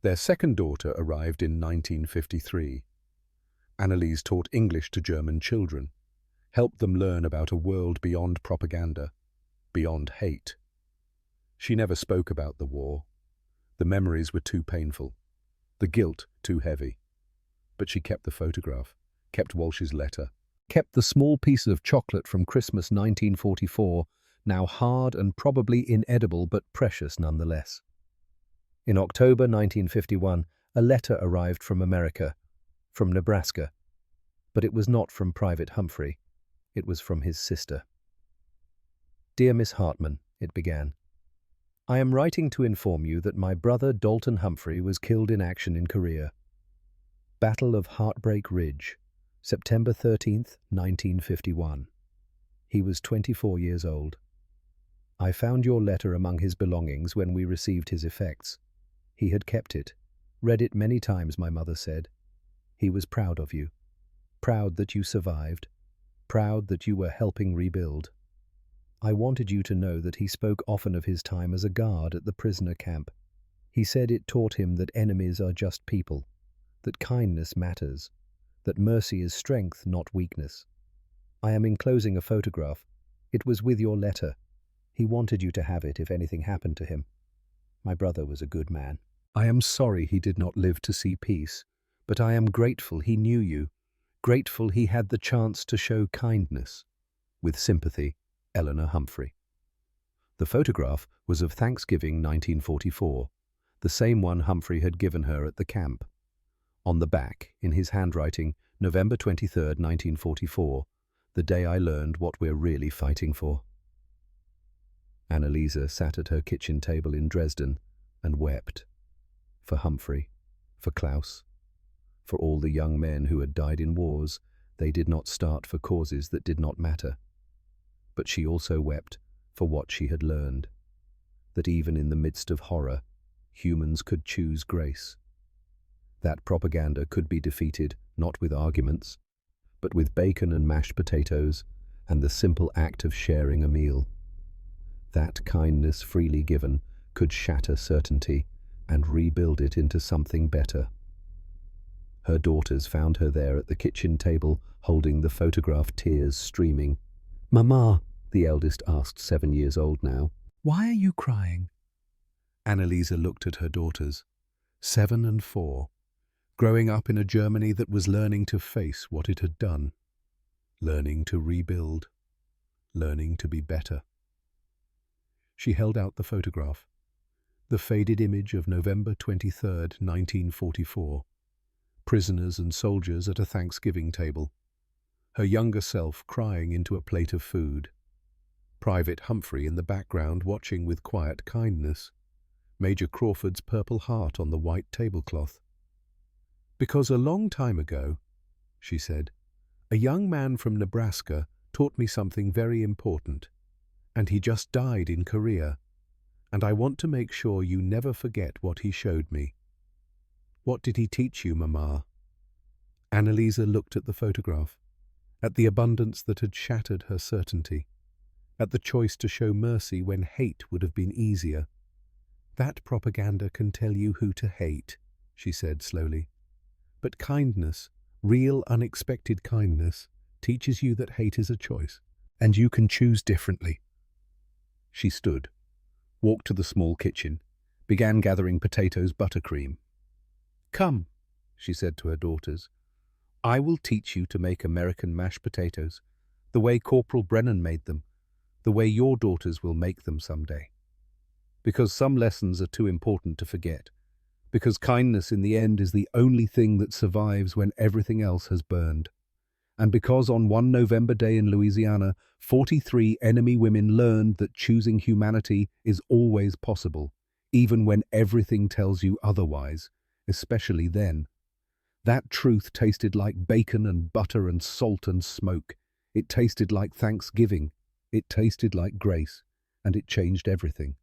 Their second daughter arrived in 1953. Annalise taught English to German children, helped them learn about a world beyond propaganda, beyond hate. She never spoke about the war. The memories were too painful, the guilt too heavy. But she kept the photograph, kept Walsh's letter, kept the small piece of chocolate from Christmas 1944, now hard and probably inedible but precious nonetheless. In October 1951, a letter arrived from America, from Nebraska. But it was not from Private Humphrey. It was from his sister. "Dear Miss Hartman," it began, "I am writing to inform you that my brother Dalton Humphrey was killed in action in Korea. Battle of Heartbreak Ridge, September 13th, 1951. He was 24 years old. I found your letter among his belongings when we received his effects. He had kept it, read it many times, my mother said. He was proud of you, proud that you survived, proud that you were helping rebuild. I wanted you to know that he spoke often of his time as a guard at the prisoner camp. He said it taught him that enemies are just people, that kindness matters, that mercy is strength, not weakness. I am enclosing a photograph. It was with your letter. He wanted you to have it if anything happened to him. My brother was a good man. I am sorry he did not live to see peace, but I am grateful he knew you, grateful he had the chance to show kindness. With sympathy, Eleanor Humphrey." The photograph was of Thanksgiving 1944, the same one Humphrey had given her at the camp. On the back, in his handwriting, November 23rd, 1944, the day I learned what we're really fighting for. Annalisa sat at her kitchen table in Dresden and wept. For Humphrey, for Klaus, for all the young men who had died in wars. They did not start for causes that did not matter. But she also wept for what she had learned, that even in the midst of horror, humans could choose grace. That propaganda could be defeated not with arguments, but with bacon and mashed potatoes and the simple act of sharing a meal. That kindness freely given could shatter certainty and rebuild it into something better. Her daughters found her there at the kitchen table, holding the photograph, tears streaming. "Mama," the eldest asked, 7 years old now, "why are you crying?" Annalisa looked at her daughters, 7 and 4, growing up in a Germany that was learning to face what it had done, learning to rebuild, learning to be better. She held out the photograph, the faded image of November 23rd, 1944, prisoners and soldiers at a Thanksgiving table, her younger self crying into a plate of food, Private Humphrey in the background watching with quiet kindness, Major Crawford's purple heart on the white tablecloth. "Because a long time ago," she said, "a young man from Nebraska taught me something very important, and he just died in Korea, and I want to make sure you never forget what he showed me." "What did he teach you, Mama?" Annalisa looked at the photograph, at the abundance that had shattered her certainty, at the choice to show mercy when hate would have been easier. "That propaganda can tell you who to hate," she said slowly. "But kindness, real unexpected kindness, teaches you that hate is a choice, and you can choose differently." She stood, walked to the small kitchen, began gathering potatoes buttercream. "Come," she said to her daughters, "I will teach you to make American mashed potatoes, the way Corporal Brennan made them, the way your daughters will make them someday. Because some lessons are too important to forget, because kindness in the end is the only thing that survives when everything else has burned. And because on one November day in Louisiana, 43 enemy women learned that choosing humanity is always possible, even when everything tells you otherwise, especially then. That truth tasted like bacon and butter and salt and smoke. It tasted like Thanksgiving. It tasted like grace, and it changed everything.